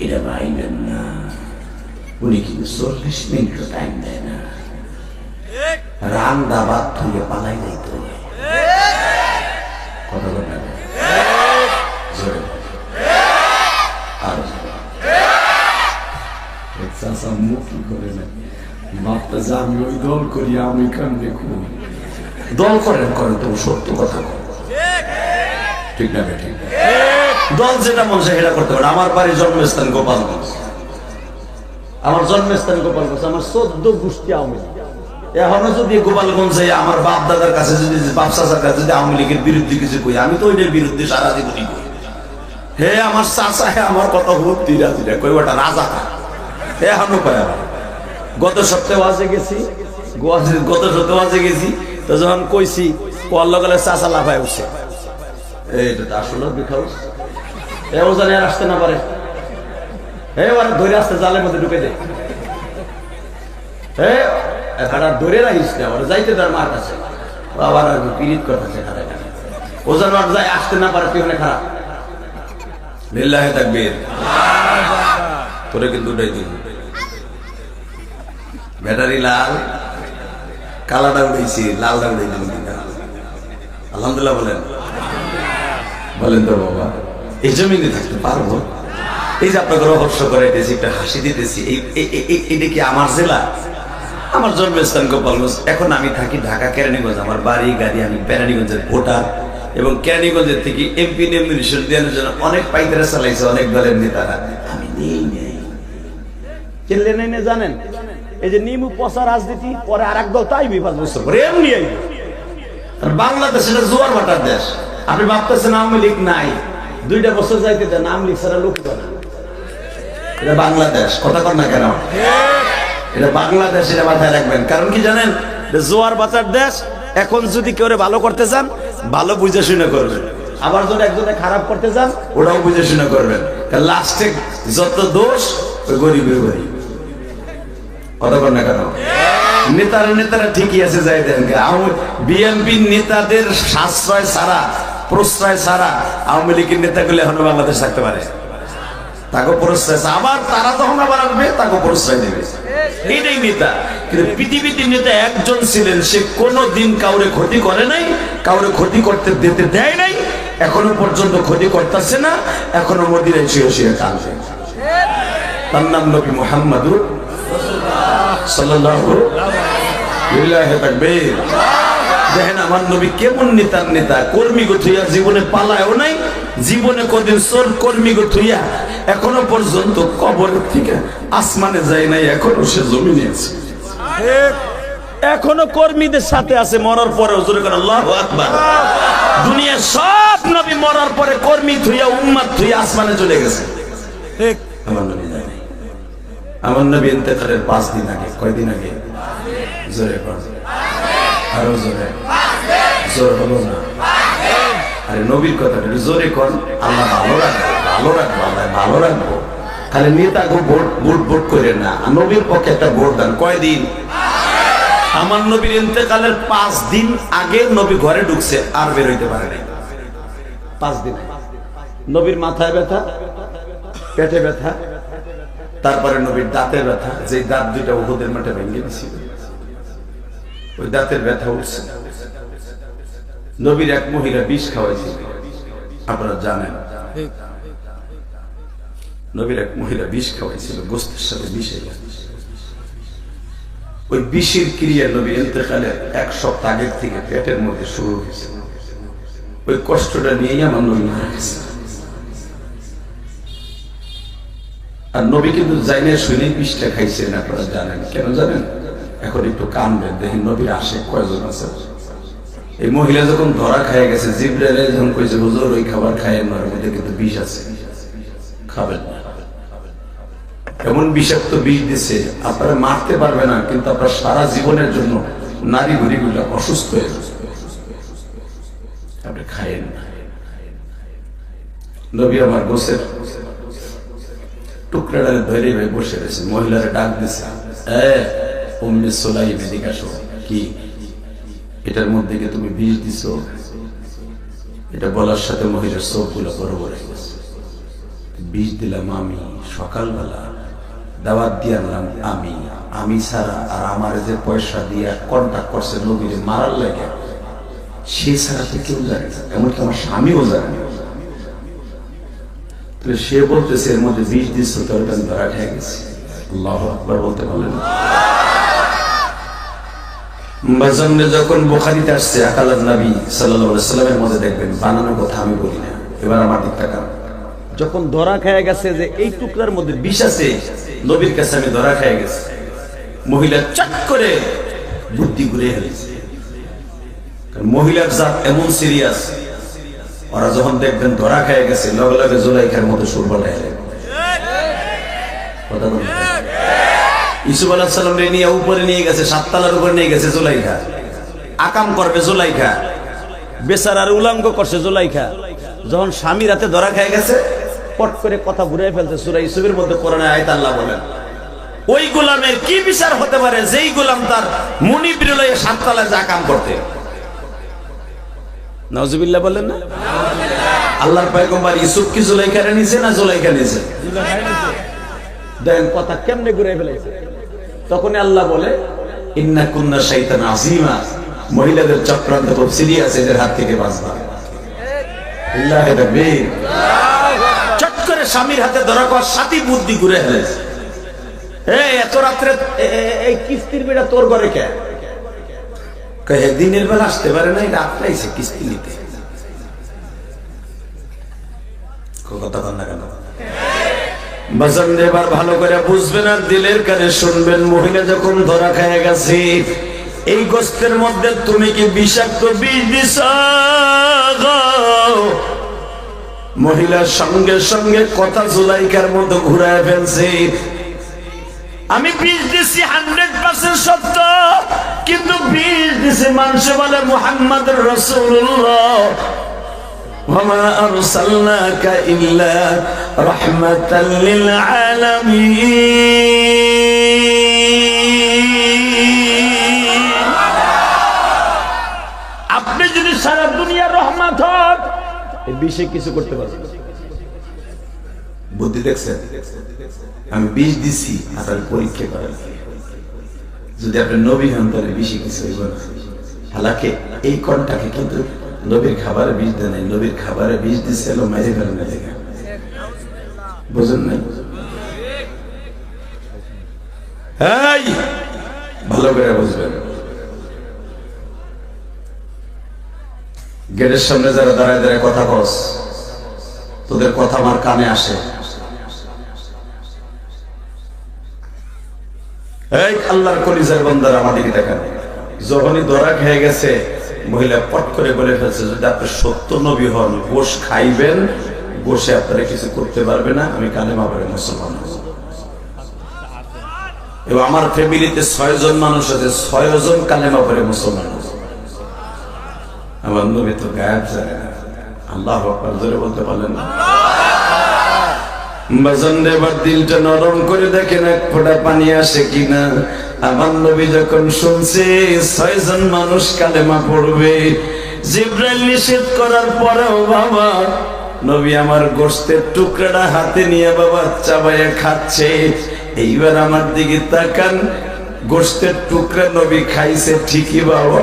এটা ভাইবেন না, উনি কিন্তু 40 মিনিট টাইম দেয় না। রান্দা ভাত ধুয়ে পালাই যাইতে হবে। কথা বলেন না? জোরে আর চাষা মুখি করে না, ভাবতেছে আমি ওই দল করি, আমি কান দেখুন। দল করেন করেন, তবু সত্য কথা বলেন, ঠিক না ঠিক? দল যেটা মন চায় সেটা করতে পারে। আমার বাড়ির জন্মস্থান গোপালগঞ্জ, আমার জন্মস্থান গোপালগঞ্জ, আমার 14 গোষ্ঠী আওয়ামী লীগ। এখনো যদি গোপালগঞ্জে আমার বাপ দাদার কাছে যদি, বাপ চাচার কাছে যদি আওয়ামী লীগের বিরুদ্ধে কিছু কই, আমি তো ওইটার বিরুদ্ধে সারা জীবনই কই। হে আমার চাচা, হে আমার কথা হোক তিরা কই, ওটা রাজা খা এখনো কয়। আমার গত সপ্তাহে ওয়াজে গেছি, গত সপ্তাহে ওয়াজে গেছি, তো যখন কইছি পল্ল গেলে চাচা লাফায় উঠছে, এইটা তো আসলে বিখাউস, এও জানি আর আসতে না পারে, এবার ধরে আসতে জালের মধ্যে ঢুকে দেয়। ধরে রাখিস না, ওরা যাইতে তার মার কাছে, আবার পিরিত করতেছে, ও যেন আর যাই আসতে না পারে, তুই খারাপ। লিল্লাহি তাকবীর। তোরে কিন্তু উঠাই দিন, ব্যাটারি লাল, কালাটা উঠেছি, লালটা উঠে দিন। আলহামদুলিল্লাহ বলেন, বলেন তো বাবা, এই জমিনে থাকতে পারবো? এই যে আপনাকে রহস্য করাইতেছি, একটা হাসি দিতেছি, এইটা কি আমার জেলা? আমার জন্মস্থান গোপালগঞ্জ। এখন আমি থাকি ঢাকা কেরানীগঞ্জ, আমার বাড়ি গাড়ি, আমি কেরানীগঞ্জের ভোটার, এবং কেরানীগঞ্জের থেকে এমপি নমিনেশন দেওয়ার জন্য অনেক পাইতারা চালাইছে অনেক দলের নেতারা, আমি নেই নেই। কেলে নেই না জানেন? এই যে নিমু পচা রাজনীতি, পরে আর এক দল তাই 5 বছর পরে এমনি আইবে। বাংলাদেশ এটা জোয়ার ভাটার দেশ। আপনি ভাবতেছেন আওয়ামী লীগ নাই, 2টা বছর যাইতে দেন, আওয়ামী লীগ ছাড়া লোক না। এটা বাংলাদেশ, কথা কর না কেন? এটা বাংলাদেশ, এটা মাথায় রাখবেন। কারণ কি জানেন? জোয়ার বাঁচার দেশ। এখন যদি কেউ ভালো করতে চান, ভালো বুঝে শুনে করবেন, আবার যদি একজনে খারাপ করতে চান, ওটাও বুঝে শুনে করবেন। লাস্টে যত দোষ ওই গরিবের গরিব। কথা কর না কেন? নেতারা ঠিকই আছে, যাই দেন। বিএনপি নেতাদের সাশ্রয় ছাড়া, প্রশ্রয় ছাড়া আওয়ামী লীগের নেতাগুলো এখনো বাংলাদেশ থাকতে পারে। তাকে প্রশ্রয়, আবার তারা যখন আবার আসবে তাকে প্রশ্রয় দেবে, এটাই নেতা। কিন্তু পৃথিবীতে নেতা একজন ছিলেন, সে কোনোদিন কাউরে ক্ষতি করে নাই, কাউরে ক্ষতি করতে দিতে দেয় নাই, এখনো পর্যন্ত ক্ষতি করতেছে না, এখনো মদিনায় শুয়ে শুয়ে কাঁদছে। তার নাম নবী মুহাম্মদুর সাল্লাল্লাহু আলাইহি তাকবীর। দেখেন আমার নবী কেমন নেতার নেতা, কর্মী গথুইয়া জীবনে পালায়ও নাই, জীবনে কদিন চোর কর্মী গথুইয়া এখনো পর্যন্ত কবরের থেকে আসমানে যায় নাই, এখনো সে জমিনে আছে, এখনো কর্মীদের সাথে আছে, মরার পরে হুজুর করে আল্লাহু আকবার। দুনিয়া সব নবী মরার পরে কর্মী থুইয়া উম্মত থুইয়া আসমানে চলে গেছে, ঠিক? আমার নবী যায় নাই। আমার নবী ইন্তেকালের 5 দিন আগে, কয়দিন আগে? জোরে কর, আরো জোরে, জোর হলো না। আরে নবীর কথাটা জোরে কর। আল্লাহ ভালো রাখবো, ভালো রাখবো, আল্লাহ ভালো রাখবো। খালি নেতাকে ভোট করে না, নবীর পক্ষে একটা ভোট দেন। কয়দিন? আমার নবীর ইন্তেকালের 5 দিন আগে নবী ঘরে ঢুকছে, আর বের হইতে পারে নাই। 5 দিন নবীর মাথায় ব্যথা, পেটে ব্যথা, তারপরে নবীর দাঁতে ব্যথা, যে দাঁত 2টা উহুদের মাঠে ভেঙে দিয়েছিল, ওই দাঁতের ব্যথা উঠছে। নবীর এক মহিলা বিষ খাওয়াইছিল, আপনারা জানেন। নবীর এক মহিলা বিষ খাওয়াইছিল, গোস্তের সাথে বিষে। ওই বিষের ক্রিয়া নবী ইন্তেকালের 1 সপ্তাহ আগের থেকে পেটের মধ্যে শুরু হয়েছে। ওই কষ্টটা নিয়েই আমার নবী মারা গেছে। আর নবী কিন্তু জাইনে শুনে বিষটা খাইছেন, আপনারা জানেন কেন জানেন? এখন একটু কানবেন, দেখেন নবীর আসে কয়জন আছে। এই মহিলা যখন ধরা খায় গেছে, জিবরাইল যখন কইছে হুজুর ওই খাবার খায়েন না, ওর মধ্যে কিন্তু বিষ আছে, খাবেন না। এমন বিষাক্ত বিষ দিছে আপনারা মারতে পারবে না, কিন্তু আপনার সারা জীবনের জন্য নারী ঘুরিগুলো অসুস্থ হয়ে যাবে, আপনি খায়েন না। নবী আমার গোসের টুকরাটা ধরে বসে রয়েছে, মহিলারা ডাক দিছে, উম্মে সুলাইম এদিকে আসো। কি এটার মধ্যে কি তুমি বিষ দিছো? এটা বলার সাথে মহিলার চোখগুলো বড় বড় হয়ে গেছে। বিষ দিলাম আমি, সকালবেলা দাওয়াত দিয়ে আনলাম আমি ছাড়া, আর আমার যে পয়সা দিয়ে কন্ট্যাক্ট করছে নবীরে মারার লাগে, সে ছাড়া তো কেউ জানে না, এমনকি আমার স্বামীও জানে না। তাহলে সে বলতেছে এর মধ্যে বিষ দিচ্ছ, তোর আমি ধরা খেয়ে গেছি। আল্লাহু আকবার বলতে পারলেন। বাজারে যখন বুখারীতে আসছে আকালাত নবী সাল্লাল্লাহু আলাইহি সাল্লামের মধ্যে দেখবেন বানানো কথা আমি বলি না, এবার আমার দিক তাকান। যখন ধরা খেয়ে গেছে যে এই টুকরার মধ্যে বিষ আছে, নবীর কাছে আমি ধরা খেয়ে গেছি, মহিলা চট করে বুদ্ধি ঘুরে ফেলেছে। কারণ মহিলার জাত এমন সিরিয়াস, ওরা যখন দেখবেন ধরা খেয়ে গেছে, লগে লগে জুলাইখার মতো সুর বলায় কথা বলেন। ইউসুফ আলাইহিস সালাম রে নিয়ে উপরে নিয়ে গেছে, 7 তলার উপরে নিয়ে গেছে জুলাইখা, আকাম করবে জুলাইখা, বেচারার উলঙ্গ করছে জুলাইখা। যখন স্বামীর হাতে ধরা খেয়ে গেছে, পট করে কথা ঘুরে ফেলছে। সূরা ইউসুফের মধ্যে কোরআনে আয়াত আল্লাহ বলেন, ওই গোলামের কি বিচার হতে পারে যেই গোলাম তার মুনিব লয়ে 7 তলায় যা কাম করতে। নাউজুবিল্লাহ বলেন না? আল্লাহর পয়গম্বর ইউসুফ কি জুলাইখারে নিছে না জুলাইখা নিছে? দেখেন কথা কেমনে ঘুরে ফেলেছে। তখন আল্লাহ বলে, ইন্না কুন্না শাইতান আযীমা, মহিলাদের চক্রান্ত খুব সিরিয়াস, এদের হাত থেকে বাঁচবা। আল্লাহ তাকবীর। চট করে স্বামীর হাতে ধরা করার সাথে বুদ্ধি ঘুরে ফেলেছে। এত রাত্রে এই কিস্তির বেটা তোর ঘরে কে? কয়ে দিনের বেলা আসতে পারে না, রাত্রে আইছে কিস্তি নিতে। কথা বল না কেন? বাজান এবার ভালো করে বুঝবেন আর দিলের কানে শুনবেন। মহিলা যখন ধরা খেয়ে গেছে, এই গোস্তের মধ্যে তুমি কি বিষাক্ত বিষ দিছ? মহিলার সঙ্গে সঙ্গে কথা জুলাইখার মতো ঘুরায় ফেলছে, আমি বিষ দিছি 100% সত্য, কিন্তু বিষ দিছে মানুষ বলে মুহাম্মদুর রাসূলুল্লাহ, ওয়ামা আরসালনাকা ইল্লা রাহমাতাল লিল আলামিন। আপনি যদি সারা দুনিয়ার রহমত হন, এই বিষে কিছু করতে পারবেন না। বুদ্ধি দেখছেন? আমি বিষ দিছি, আপনার পরীক্ষা করেন, যদি আপনি নবী হন তাহলে বিষে কিছু হইব না। হালাকে এই কণটাকে কিন্তু নবীর খাবারে বিষ দেয় নাই, নবীর খাবারে বিষ দিচ্ছে এলো মেরে ফেলেন না, দেখেন বুঝেন নাই? ভালো করে বুঝবেন। গেটের সামনে যারা দাঁড়ায় দাঁড়ায় কথা কস, তোদের কথা আমার কানে আসে। এই আল্লাহর কলিজার বান্দারা আমাদেরকে দেখেন, যখনই ধরা খেয়ে গেছে, মহিলা পট করে বলে ফেলছে, যদি আপনি সত্য নবী হন, গোশ খাইবেন, গোশে আপনারা কিছু করতে পারবে না, আমি কালেমা পড়ে মুসলমান হব। এবং আমার ফ্যামিলিতে 6 জন মানুষ আছে, 6 জন কালেমা পড়ে মুসলমান হব। আমার নবী তো গায়েব জানে না। আল্লাহু আকবার জোরে বলতে পারলেন না? বাজান এবার দিলটা নরম করে দেখেন এক ফোঁটা পানি আসে কিনা। আমার নবী যখন শুনছে 6 জন মানুষ কালেমা পড়বে, জিবরাইল নিষেধ করার পরেও বাবা নবী আমার গোশতের টুকরাটা হাতে নিয়ে বাবা চাবাইয়া খাচ্ছে। এইবার আমার দিকে তাকান, গোশতের টুকরা নবী খাইছে ঠিকই বাবা,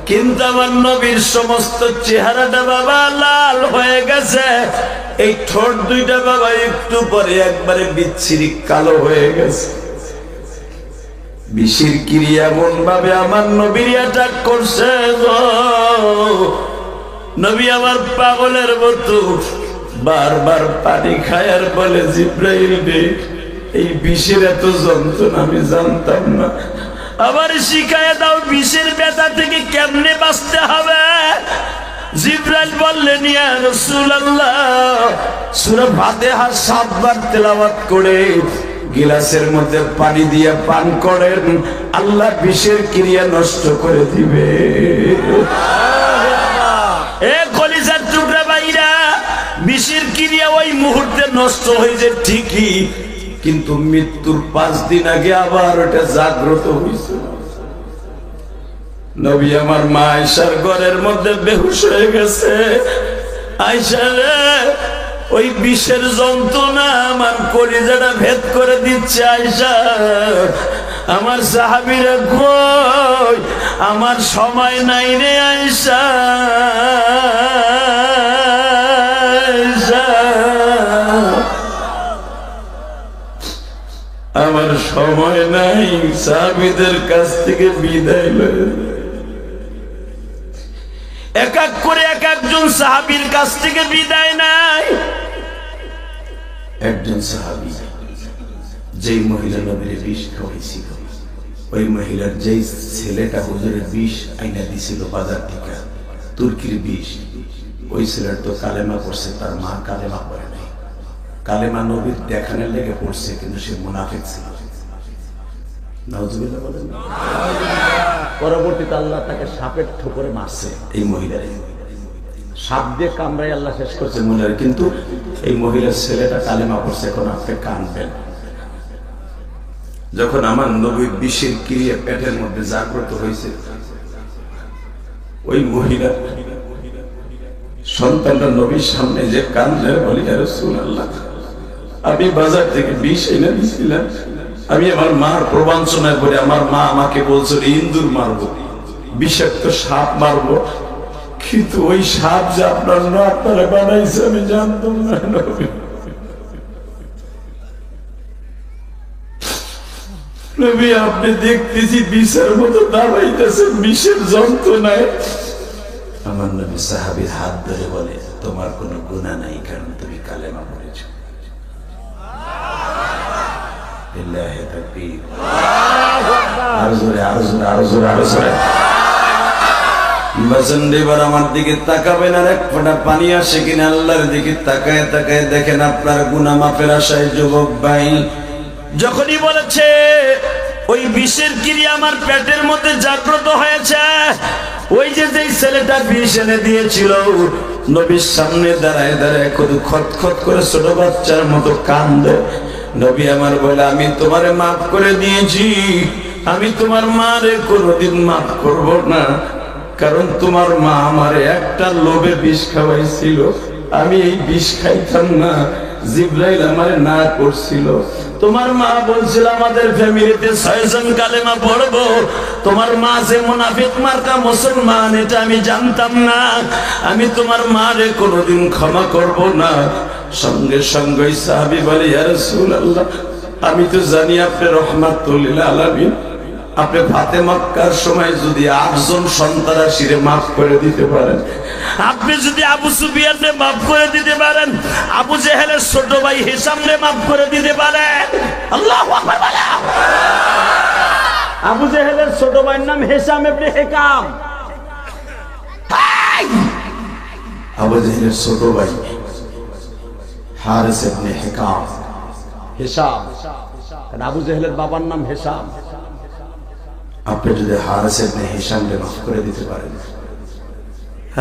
কিন্তু আমার নবীর সমস্ত চেহারাটা বাবা লাল হয়ে গেছে। এই ঠোঁট দুইটা বাবা একটু পরে একবারে বিচ্ছিরি কালো হয়ে গেছে। বিষের ক্রিয়া এমন ভাবে আমার নবীর অ্যাটাক করছে গো। নবী আমার পাগলের মতো বারবার পানি খায় আর বলে, জিব্রাইল রে, এই বিষের এত যন্ত্রণা আমি জানতাম না, আবার শিখায় দাও বিষের ব্যথা থেকে কেমনে বাঁচতে হবে। জিব্রাইল বললেন, ইয়া রাসূলুল্লাহ, সূরা ফাতিহা 7 বার তেলাওয়াত করে গিলাসের মধ্যে পানি দিয়ে পান করেন, আল্লাহ বিষের ক্রিয়া নষ্ট করে দিবে। এ কলিজার টুকরা ভাইরা, বিষের ক্রিয়া ওই মুহূর্তে নষ্ট হয়ে যায় ঠিকই, কিন্তু মৃত্যুর 5 দিন আগে আবার ওটা জাগ্রত হয়েছে। নবী আমার মা আয়েশার ঘরের মধ্যে বেহুশ হয়ে গেছে। আয়েশা রে, ওই বিষের যন্ত্রণা আমার কলিজাটা ভেদ করে দিচ্ছে। আয়েশা, আমার সাহাবীরা কই, আমার সময় নাই রে আয়েশা, আমার সময় নাই, সাহাবীদের কাছ থেকে বিদায় লয়ে এক এক করে এক একজন সাহাবীর কাছ থেকে বিদায় নাই। একজন সাহাবী যেই মহিলা নবীর বিষ খাওয়াইছিল, ওই মহিলার যেই ছেলেটা হুজুরের বিষ আইনা দিছিল বাজার থেকে, তুর্কির বিষ, ওই ছেলের তো কালেমা পড়ছে, তার মা কালেমা পড়ে নাই। কালেমা নবীর দেখানোর লেগে পড়ছে, কিন্তু সে মুনাফিক ছিল। নাউজুবিল্লাহ বলেন। পরবর্তীতে আল্লাহ তাকে সাপের ঠোকরে মারছে। এই মহিলার সাপ দিয়ে কামড়াই আল্লাহ শেষ করছে মহিলার, কিন্তু এই মহিলার ছেলেটা কালেমা পড়ছে। এখন আপনি কানবেন, যখন আমার নবীর বিষের ক্রিয়া পেটের মধ্যে জাগ্রত হয়েছে, ওই মহিলা সন্তানটা নবীর সামনে যে কান্দে, বলি, ইয়া রাসূলুল্লাহ, আমি বাজার থেকে বিষ এনে দিয়েছিলাম, আমি আমার মার প্রবঞ্চনায় পড়ে আমার মা আমাকে বলছিল ইন্দুর মারবো, বিষাক্ত সাপ মারবো, কিন্তু ওই সাপ যে আপনার না আপনারা বানাইছে আমি জানতাম না। নবী, আপনি দেখতেছি বিষের মতো দাঁড়াইতেছেন বিষের যন্ত্রণায়। আমার নবী সাহাবীর হাত ধরে বলে, তোমার কোনো গুনাহ নাই, কারণ তুমি কালেমা পড়েছ। লিল্লাহি তাকবীর। আরো জোরে, আরো জোরে, আরো জোরে, আরো জোরে। বাসন্দেবার আমার দিকে তাকাবেন, আর এক ফোঁটা পানি আসে কিনা আল্লাহর দিকে তাকায় তাকায় দেখেন আপনার গুনাহ মাফের আশায় যুবক ভাই যখনই বলেছে ওই বিষের ক্রিয়া আমার পেটের মধ্যে জাগ্রত হয়েছে, ওই যে যেই ছেলেটা বিষ এনে দিয়েছিল, নবীর সামনে দাঁড়ায় দাঁড়ায় খতখত করে ছোট বাচ্চার মতো কান্দে। নবী আমার বলে, আমি তোমারে মাফ করে দিয়েছি, আমি তোমার মারে কোনোদিন মাফ করব না, কারণ তোমার মা আমারে একটা লোভে বিষ খাওয়াইছিল, আমি এই বিষ খাইতাম না, জিবরাইল আমারে না করছিল। তোমার মা বলছিল আমাদের ফ্যামিলিতে 6 জন কালেমা পড়বো, তোমার মা যে মুনাফিক মার্কা মুসলমান এটা আমি জানতাম না, আমি তোমার মারে কোনোদিন ক্ষমা করব না। সঙ্গে সঙ্গে সাহাবী বলে, ইয়া রাসূলুল্লাহ, আমি তো জানি আপনি রহমাতুল লিল আলামিন, আপনি ফাতে মক্কার সময় যদি 8 জন সন্ত্রাসীরে মাফ করে দিতে পারেন, আপনি যদি আবু সুফিয়ানকে মাফ করে দিতে পারেন, আবু জেহেলের ছোট ভাই হিশামকে মাফ করে দিতে পারেন। আল্লাহু আকবার বলা। আবু জেহেলের ছোট ভাইয়ের নাম হিশাম ইবনে হিকাম। আবু জেহেলের ছোট ভাই হারিস ইবনে হিকাম, হিশাম, কারণ আবু জেহেলের বাবার নাম হিশাম। আপনি যদি হারিস ইবনে হিশামকে মাফ করে দিতে পারেন,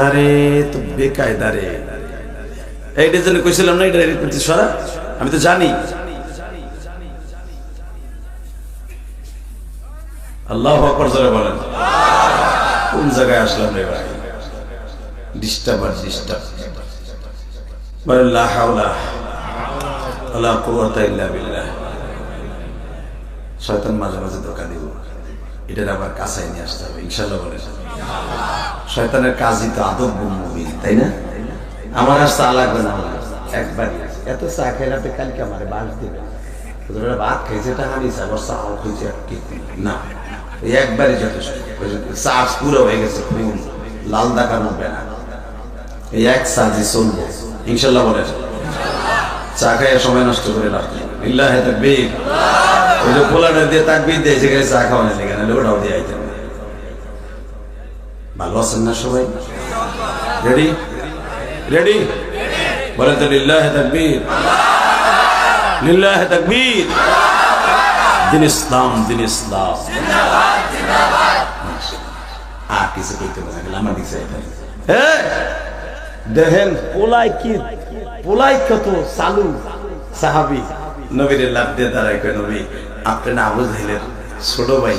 আরে তো বেকায়দা রে। এইটার জন্য কইছিলাম না, এটা করতে সরা, আমি তো জানি। আল্লাহু আকবার জোরে বলেন। কোন জায়গায় আসলাম রে ভাই? ডিস্টার্ব আর ডিস্টার্ব। বলে লা হাওলা ওয়ালা কুওয়াতা ইল্লা বিল্লাহ। শয়তান মাঝে মাঝে ধোঁকা দিব, এটার আবার কাছাই নিয়ে আসতে হবে ইনশাআল্লাহ। বলে শয়তানের কাজই তো আদব মুমিন, তাই না? আমার আর চা লাগবে না, একবার এত চা খেলে আপনি কালকে আমারে বাস দিবেন। হুজুরেরা ভাত খাইছে টাকা দিছে আবার চাও খাইছে না একবারে যথেষ্ট চার্জ পুরো হয়ে গেছে ফুল লাল দেখানো বেড়া এই এক সাজি চলবো ইনশাল্লাহ বলে চা খাইয়া সময় নষ্ট করে লাভ নেই লিল্লাহি তাকবীর ওই যে পোলাটা দিয়ে তাকবীর দিয়ে সেখানে চা খাওয়া নেই কেন ওটাও দিয়ে আইতেন ভালো আছেন না সবাই রেডি রেডি বলেন তো লিল্লাহি তাকবীর লিল্লাহি তাকবীর দিন ইসলাম দিন ইসলাম আর কিছু কইতে পারে না আমার দিকে দেখেন পোলাই কত চালু সাহাবী নবীর লাভ দিয়ে দাঁড়ায় কয় নবী আপনি না আবু জাহেলের ছোট ভাই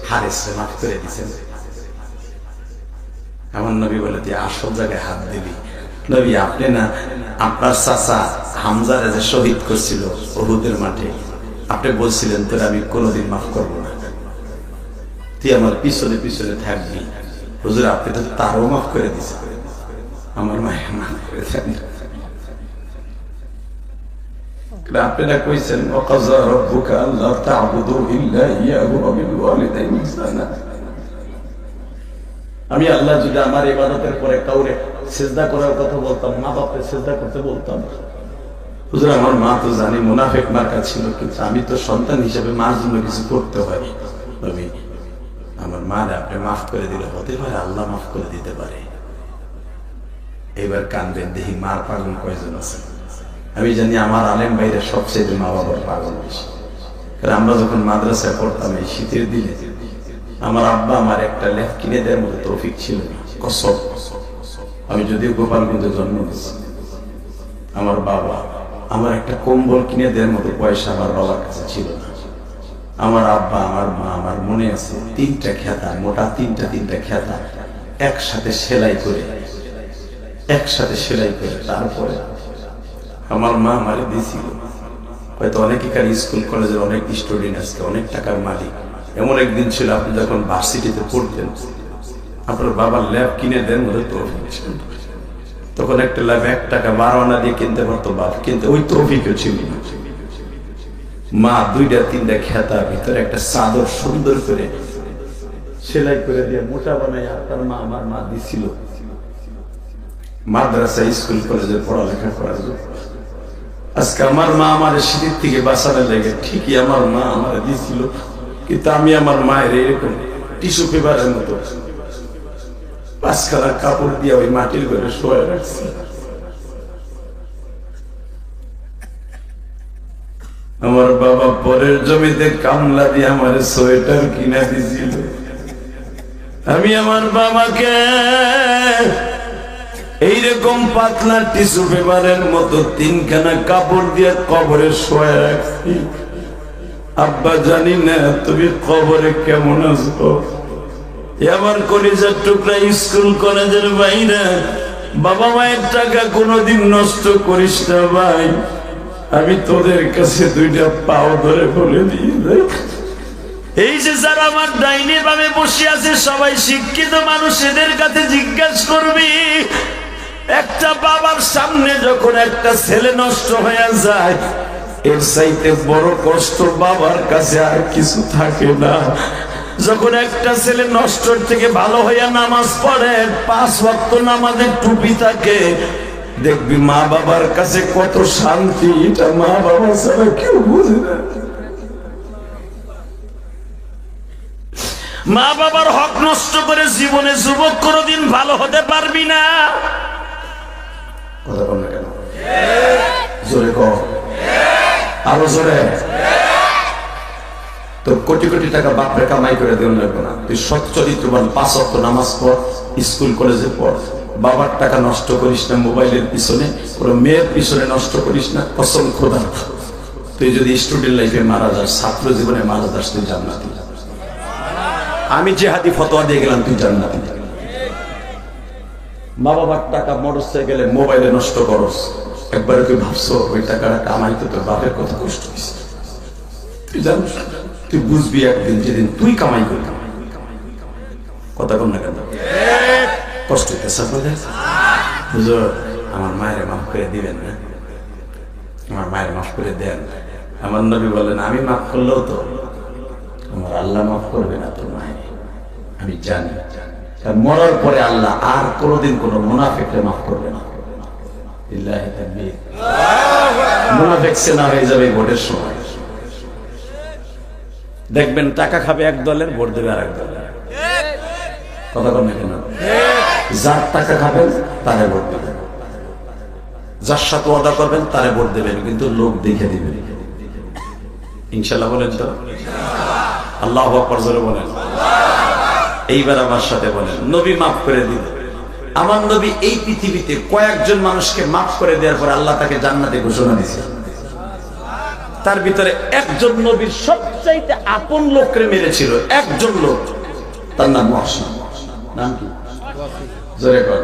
হারেসে মাফ করে দিয়েছেন আমার নবী বলে তুই আসল জায়গায় হাত দিবি নবী আপনি না আপনার চাচা হামজারে যে শহীদ করছিল উহুদের মাঠে আপনি বলছিলেন তোর আমি কোনোদিন মাফ করবো না তুই আমার পিছনে পিছনে থাকবি হুজুর আপনি তো তারও মাফ করে দিয়েছেন আমার মায়ের মাফ করে দেন আপনারা কইছেন ওয়াকাযা রাব্বুকা আল্লা তা'বুদু ইল্লা ইয়্যাহু ওয়া বিল ওয়ালিদাইনি ইহসানা আমি আল্লাহ যদি আমার ইবাদতের পরে কাউরে সিজদা করার কথা বলতাম মা বাপকে সিজদা করতে বলতাম হুজুর আমার মা তো জানি মুনাফিক মার্কা ছিল কিন্তু আমি তো সন্তান হিসেবে মার জন্য কিছু করতে হয় নবী আমার মারে আপনি মাফ করে দিলে হতে পারে আল্লাহ মাফ করে দিতে পারে এবার কানবেন দেখি মার পাগল কয়জন আছে আমি জানি আমার আলেম ভাইরা সবচেয়ে মা বাবার পাগল বেশি কারণ আমরা যখন মাদ্রাসায় পড়তাম এই শীতের দিনে আমার আব্বা আমার একটা লেফ কিনে দেওয়ার মতো তৌফিক ছিল না কসম আমি যদিও গোপালগঞ্জে জন্ম নিয়েছি আমার বাবা আমার একটা কম্বল কিনে দেওয়ার মতো পয়সা আমার বাবার কাছে ছিল না আমার আব্বা আমার মা আমার মনে আছে তিনটা খেতা মোটা তিনটা খেতা একসাথে সেলাই করে তারপরে আমার মা আমারে দিয়েছিল হয়তো অনেকের স্কুল কলেজের অনেক স্টুডেন্ট আজকে অনেক টাকার মালিক এমন একদিন ছিল আপনি যখন ভার্সিটিতে পড়তেন আপনার বাবার ল্যাব কিনে দেন মধ্যে তখন একটা ল্যাব 1 টাকা 12 আনা দিয়ে কিনতে পারতো বাপ কিন্তু ওই তৌফিকও ছিল না মা 2-3টা খেতা ভিতরে একটা চাদর সুন্দর করে সেলাই করে দিয়ে মোটা বানাই আপনার মা আমার মা দিছিল মাদ্রাসা স্কুল কলেজে পড়ালেখা করার জন্য আজকে আমার মা আমার শীতের থেকে বাঁচানো লেগে ঠিকই আমার মা আমার দিয়েছিল কিন্তু আমি আমার মায়ের এরকম টিস্যু পেপারের মতো 5 কালার কাপড় দিয়ে ওই মাটির ঘরে শোয়া রাখছি আমার বাবা পরের জমিতে কামলা দিয়ে আমার সোয়েটার কিনা দিয়েছিল আমি আমার বাবাকে এইরকম পাতলা টিস্যু পেপারের মতো 3খানা কাপড় দিয়ে কবরে শোয়া রাখছি আব্বা জানি না তুমি কবরে কেমন আছো আমার কলিজার টুকরা স্কুল কলেজের বাইরে বাবা মায়ের টাকা কোনোদিন নষ্ট করিস না ভাই আমি তোদের কাছে 2টা পাও ধরে বলে দিই এই যে যারা আমার ডাইনে বামে বসে আছে সবাই শিক্ষিত মানুষ এদের কাছে জিজ্ঞাসা করবি একটা বাবার সামনে যখন একটা ছেলে নষ্ট হয়ে যায় এর চাইতে বড় কষ্ট বাবার কাছে আর কিছু থাকে না যখন একটা ছেলে নষ্টর থেকে ভালো হইয়া নামাজ পড়ে 5 ওয়াক্ত নামাজের টুপি থাকে দেখবি মা বাবার কাছে কত শান্তি এটা মা বাবা ছাড়া কেউ বুঝে না মা বাবার হক নষ্ট করে জীবনে যুবক কোনোদিন ভালো হতে পারবি না কথা বল না কেন জোরে কর আরো জোরে তো কোটি কোটি টাকা বাপরে কামাই করে দেন লাগবে না তুই সচ্চরিত্রবান 5 ওয়াক্ত নামাজ পড় স্কুল কলেজে পড় বাবার টাকা নষ্ট করিস না মোবাইলের পিছনে কোনো মেয়ের পিছনে নষ্ট করিস না কসম খোদা তুই যদি স্টুডেন্ট লাইফে মারা যাস ছাত্র জীবনে মারা যাস তুই জান্নাতি আমি জিহাদি ফতোয়া দিয়ে গেলাম তুই জান্নাতি মা বাবার টাকা মোটরসাইকেলে মোবাইলে নষ্ট করস একবার তুই ভাবছো ওই টাকাটা কামাইতে তোর বাপের কত কষ্ট হয়েছে তুই জানিস তুই বুঝবি একদিন যেদিন তুই কামাই করবি কথা কম না কেন কষ্ট হইতেছে আপনাদের হুজুর আমার মায়ের মাফ করে দিবেন না আমার মায়ের মাফ করে দেন আমার নবী বলেন আমি মাফ করলেও তো আমার আল্লাহ মাফ করবে না তোমায়, আমি জানি। মরার পরে আল্লাহ আর কোনোদিন কোনো মুনাফিককে মাফ করবে না। বিল্লাহি তাকবীর। মুনাফিক সেনা হয়ে যাবে ভোটের সময়, দেখবেন টাকা খাবে এক দলের, ভোট দেবে আরেক দলের। কথা বল না কেন? যার টাকা খাবেন তারে ভোট দেবেন, যার সাথে ওয়াদা করবেন তারে ভোট দেবেন, কিন্তু লোক দেখে দিবেন। ইনশাআল্লাহ বলেন তো? আল্লাহু আকবার জোরে বলেন। এইবার আমার সাথে বলেন, নবী মাফ করে দিল। আমার নবী এই পৃথিবীতে কয়েকজন মানুষকে মাফ করে দেওয়ার পর আল্লাহ তাকে জান্নাতে ঘোষণা দিয়েছে। তার ভিতরে একজন নবীর সবচাইতে আপন লোককে মেরেছিল, একজন লোক, তার নাম ওয়াহশী। নাম কি? জোরে বল।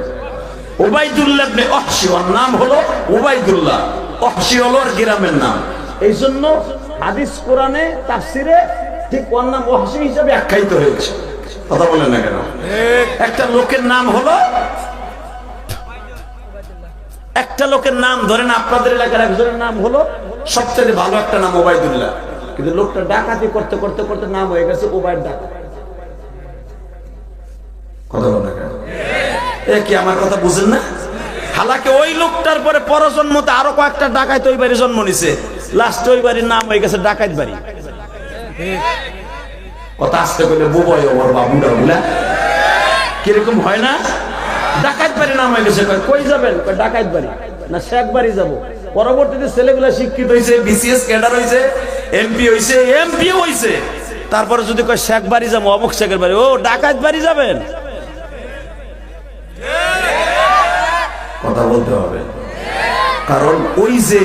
উবাইদুল্লাহ ইবনে ওয়াহশী, ওর নাম হলো উবাইদুল্লাহ। ওয়াহশী হলো ওর গ্রামের নাম। এই জন্য হাদিস কোরআনে তাফসিরে ঠিক ওর নাম ওয়াহশী হিসেবে আখ্যায়িত হয়েছে। কথা বলেন না কেন? একটা লোকের নাম হলো, একটা লোকের নাম ধরেন আপনাদের এলাকার একজনের নাম হলো সবচেয়ে ভালো একটা নাম উবাইদুল্লাহ, কিন্তু লোকটা ডাকাতি করতে করতে করতে নাম হয়ে গেছে উবাইদ ডাকাত। কথা বলেন না কেন? এ কি আমার কথা বুঝেন না? হালাকে ওই লোকটার পরে পরজন্মতে আরো কয়েকটা ডাকাত ওই বাড়ি জন্ম নিছে, লাস্ট ওই বাড়ির নাম হয়ে গেছে ডাকাত বাড়ি। কথা আসতে বলে বুবয় ওর বাবুরা বলে কিরকম হয় না? ডাকাত বাড়ি নাম হয়ে গেছে। কই যাবেন? ডাকাত বাড়ি না শেখ বাড়ি যাবো। পরবর্তীতে ছেলেগুলা শিক্ষিত হয়েছে, বিসিএস ক্যাডার হয়েছে, এমপি হয়েছে, এমপিও হয়েছে, তারপরে যদি কয় শেখ বাড়ি যাবো, অমুক শেখের বাড়ি, ও ডাকাত বাড়ি যাবেন। কথা বলতে হবে, কারণ ওই যে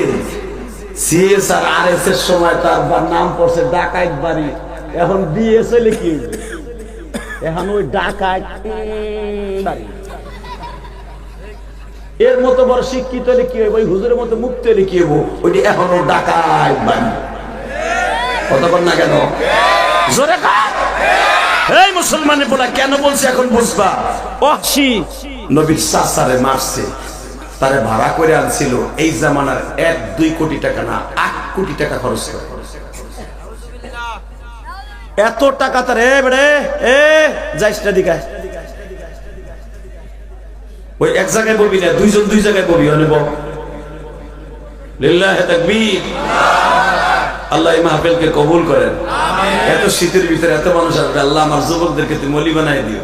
সিএস আর আরএস এর সময় তার নাম পড়ছে ডাকাত বাড়ি, এখন বিএস হলে কি, এখন ওই ডাকাত বাড়ি। এর মতো বড় শিক্ষিত হলে কি হইব, ওই হুজুরের মতো মুক্ত হলে কি হইব, ওইটি এখনো ডাকাত বাড়ি। কথা বল না কেন? জোরে কা। এই মুসলমানের বলা কেন বলছে এখন বুঝবা। ওয়াহশী নবীর চাচারে মারছে, তারে ভাড়া করে আনছিল। এই জামানার 1-2 কোটি টাকা না, 8 কোটি টাকা খরচ করে। এত টাকা তার যাইস না দিকে, ওই এক জায়গায় বলবি না, দুইজন দুই জায়গায় বলবি। লিল্লাহি তাকবীর। আল্লাহ এই মাহফিলকে কবুল করেন। এত শীতের ভিতরে এত মানুষ আসবে, আল্লাহ আমার যুবকদেরকে তুমি ওলি বানাই দিও।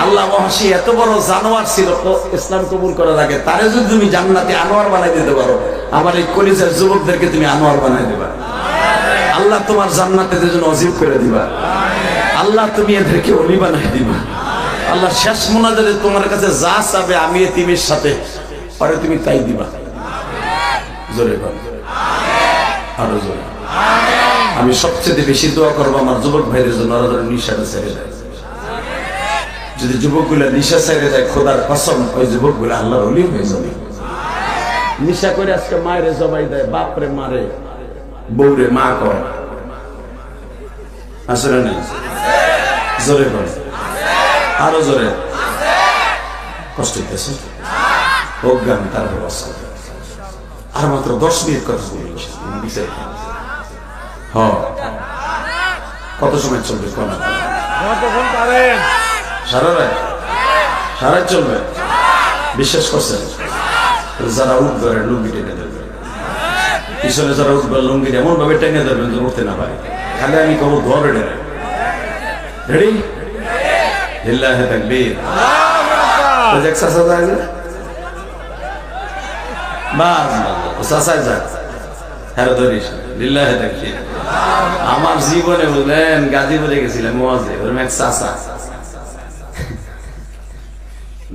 আল্লাহ ওয়াহশী এত বড় জানোয়ার ছিল, ইসলাম কবুল করার আগে তারে যদি তুমি জান্নাতে আনোয়ার বানাই দিতে পারো, আমার এই কলিজার যুবকদেরকে তুমি আনোয়ার বানাই দিবা। আল্লাহ তোমার জান্নাতে জন্য অজিব করে দিবা। আল্লাহ তুমি এদেরকে ওলি বানাই দিবা। আল্লাহ শেষ মোনাজাতে তোমার কাছে যা চাবে আমি এতিমের সাথে পরে তুমি তাই দিবা। জোরে বল, আরো জোরে। আমি সবচেয়ে বেশি দোয়া করবো আমার যুবক ভাইদের জন্য, ওরা যেন নিশাটা ছেড়ে যায়। যদি যুবকগুলা নিশা ছেড়ে যায়, খোদার কসম ওই যুবকগুলা আল্লাহর ওলি হয়ে যাবে। নিশা করে আজকে মায়ের জবাই দেয়, বাপরে মারে, বউরে মা কর, আসলে নেই। জোরে বল, আরো জোরে। কষ্ট হইতেছে, অজ্ঞান তার ব্যবস্থা। আর মাত্র 10 মিনিট কথা বলি। কত সময় চলবে? সারা রাত, সারা চলবে। বিশ্বাস করছেন? যারা উঠবে লুঙ্গি টেনে ধরবে, পিছনে যারা উঠবে লুঙ্গি এমন ভাবে টেনে ধরবেন যে উঠতে না পারে। খালি আমি কবো ধরে টেনে। রেডি? লিল্লাহি তাকবীর। আমার জীবনে বুঝলেন গাজীপুরে গেছিলাম ওয়াজে, ওরকম এক চাচা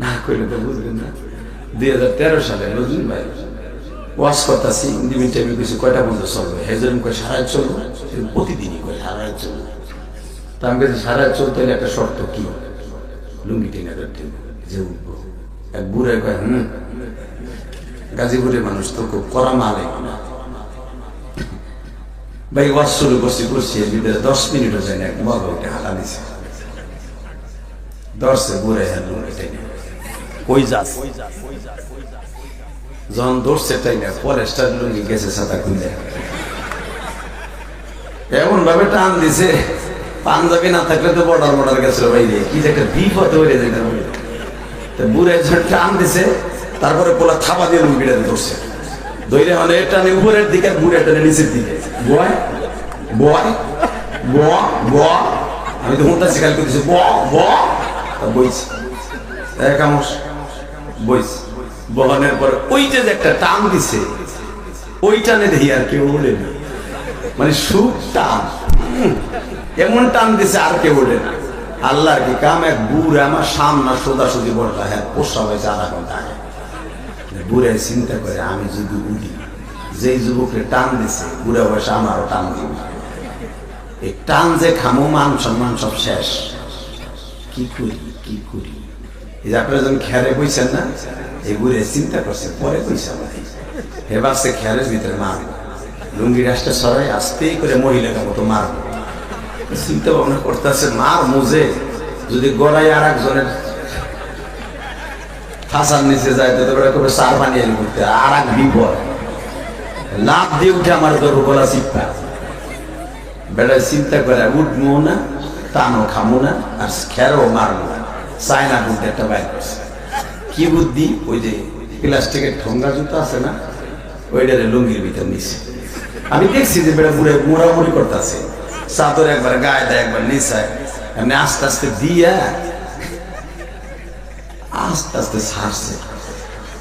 না কইলে তো বুঝবেন না। 2013 সালে বুঝলেন ভাই, ওয়াজ করতেছি, লিমিট টাইমে কিছু কয়টা পর্যন্ত চলবে, হেজন কয় সারা চলবে, প্রতিদিনই কয় সারা চলবে। তা আমি কাছে সারা চলতে হলে একটা শর্ত কি, লুঙ্গি টেনে ধরতে যে উঠবো। এক বুড়ে কয় গাজীপুরের মানুষ তো খুব কড়া মালে না ভাই। ওয়াজ শুরু করছি এর ভিতরে 10 মিনিটও যায় না, বাবা ওটা হাঁটা দিছে, ধরছে বুড়ে লুঙ্গি টেনে। কই যাস? যখন ধরছে তাই না, পরে স্টার লুঙ্গি গেছে ছাতা খুলে। এমন ভাবে টান দিছে, পাঞ্জাবি না থাকলে তো বর্ডার গেছিল বাইরে, কি যে একটা বিপদ হয়ে যায়। বুড়ে টান দিছে, তারপরে পোলা থাবা দিয়ে লুঙ্গিটা ধরছে, ধরে মানে টানে উপরের দিকে, বুড়ে টানে নিচের দিকে, বয় বয় বয়, আমি তো হুঁটা শিকাল করতেছি, বইছি বইছি, বহানের পর ওই যে একটা টান দিছে, ওই টানে দেখি আর কেউ বলে না, মানে সুখ টান, এমন টান দিছে আর কেউ বলে না। আল্লাহর কি কাম, এক বুড়ে আমার সামনা সোজাসুজি বলটা, হ্যাঁ পোষা হয়েছে আধা ঘন্টা আগে। বুড়ে চিন্তা করে, আমি যদি উঠি, যেই যুবককে টান দিছে বুড়ে বয়সে আমারও টান দিব, এই টান যে খামো, মান সম্মান সব শেষ, কি করি। এই যে আপনারা যখন খেয়ারে বইছেন না, এই বুড়ে চিন্তা করছে, পরে বইছে হে বাসে খেয়ারের ভিতরে মারবো, লুঙ্গি রাস্তা সরাই আস্তেই করে মহিলাকে মতো মারবো, চিন্তা ভাবনা করতেছে, মার মুজে যদি গড়াই আর একজনের ফাঁসার নিচে যায়, তো করে সার বানিয়ে করতে আর এক বিপদ, লাভ দিয়ে উঠে আমার তোর গলা চিপা, বেড়ায় চিন্তা করে উঠবো না, টানও খামো না, আর খেরও মারবো না, চায়না বুদ্ধি একটা বাইর করছে। কি বুদ্ধি? ওই যে প্লাস্টিকের ঠোঙ্গা জুতো আছে না, ওইটারে লুঙ্গির ভিতর নিছে। আমি দেখছি যে বেড়া বুড়ে মোড়ামুড়ি করতেছে, চাদর একবার গায়ে দেয়, একবার নিচায়, এমনি আস্তে আস্তে দিয়া আস্তে আস্তে ছাড়ছে,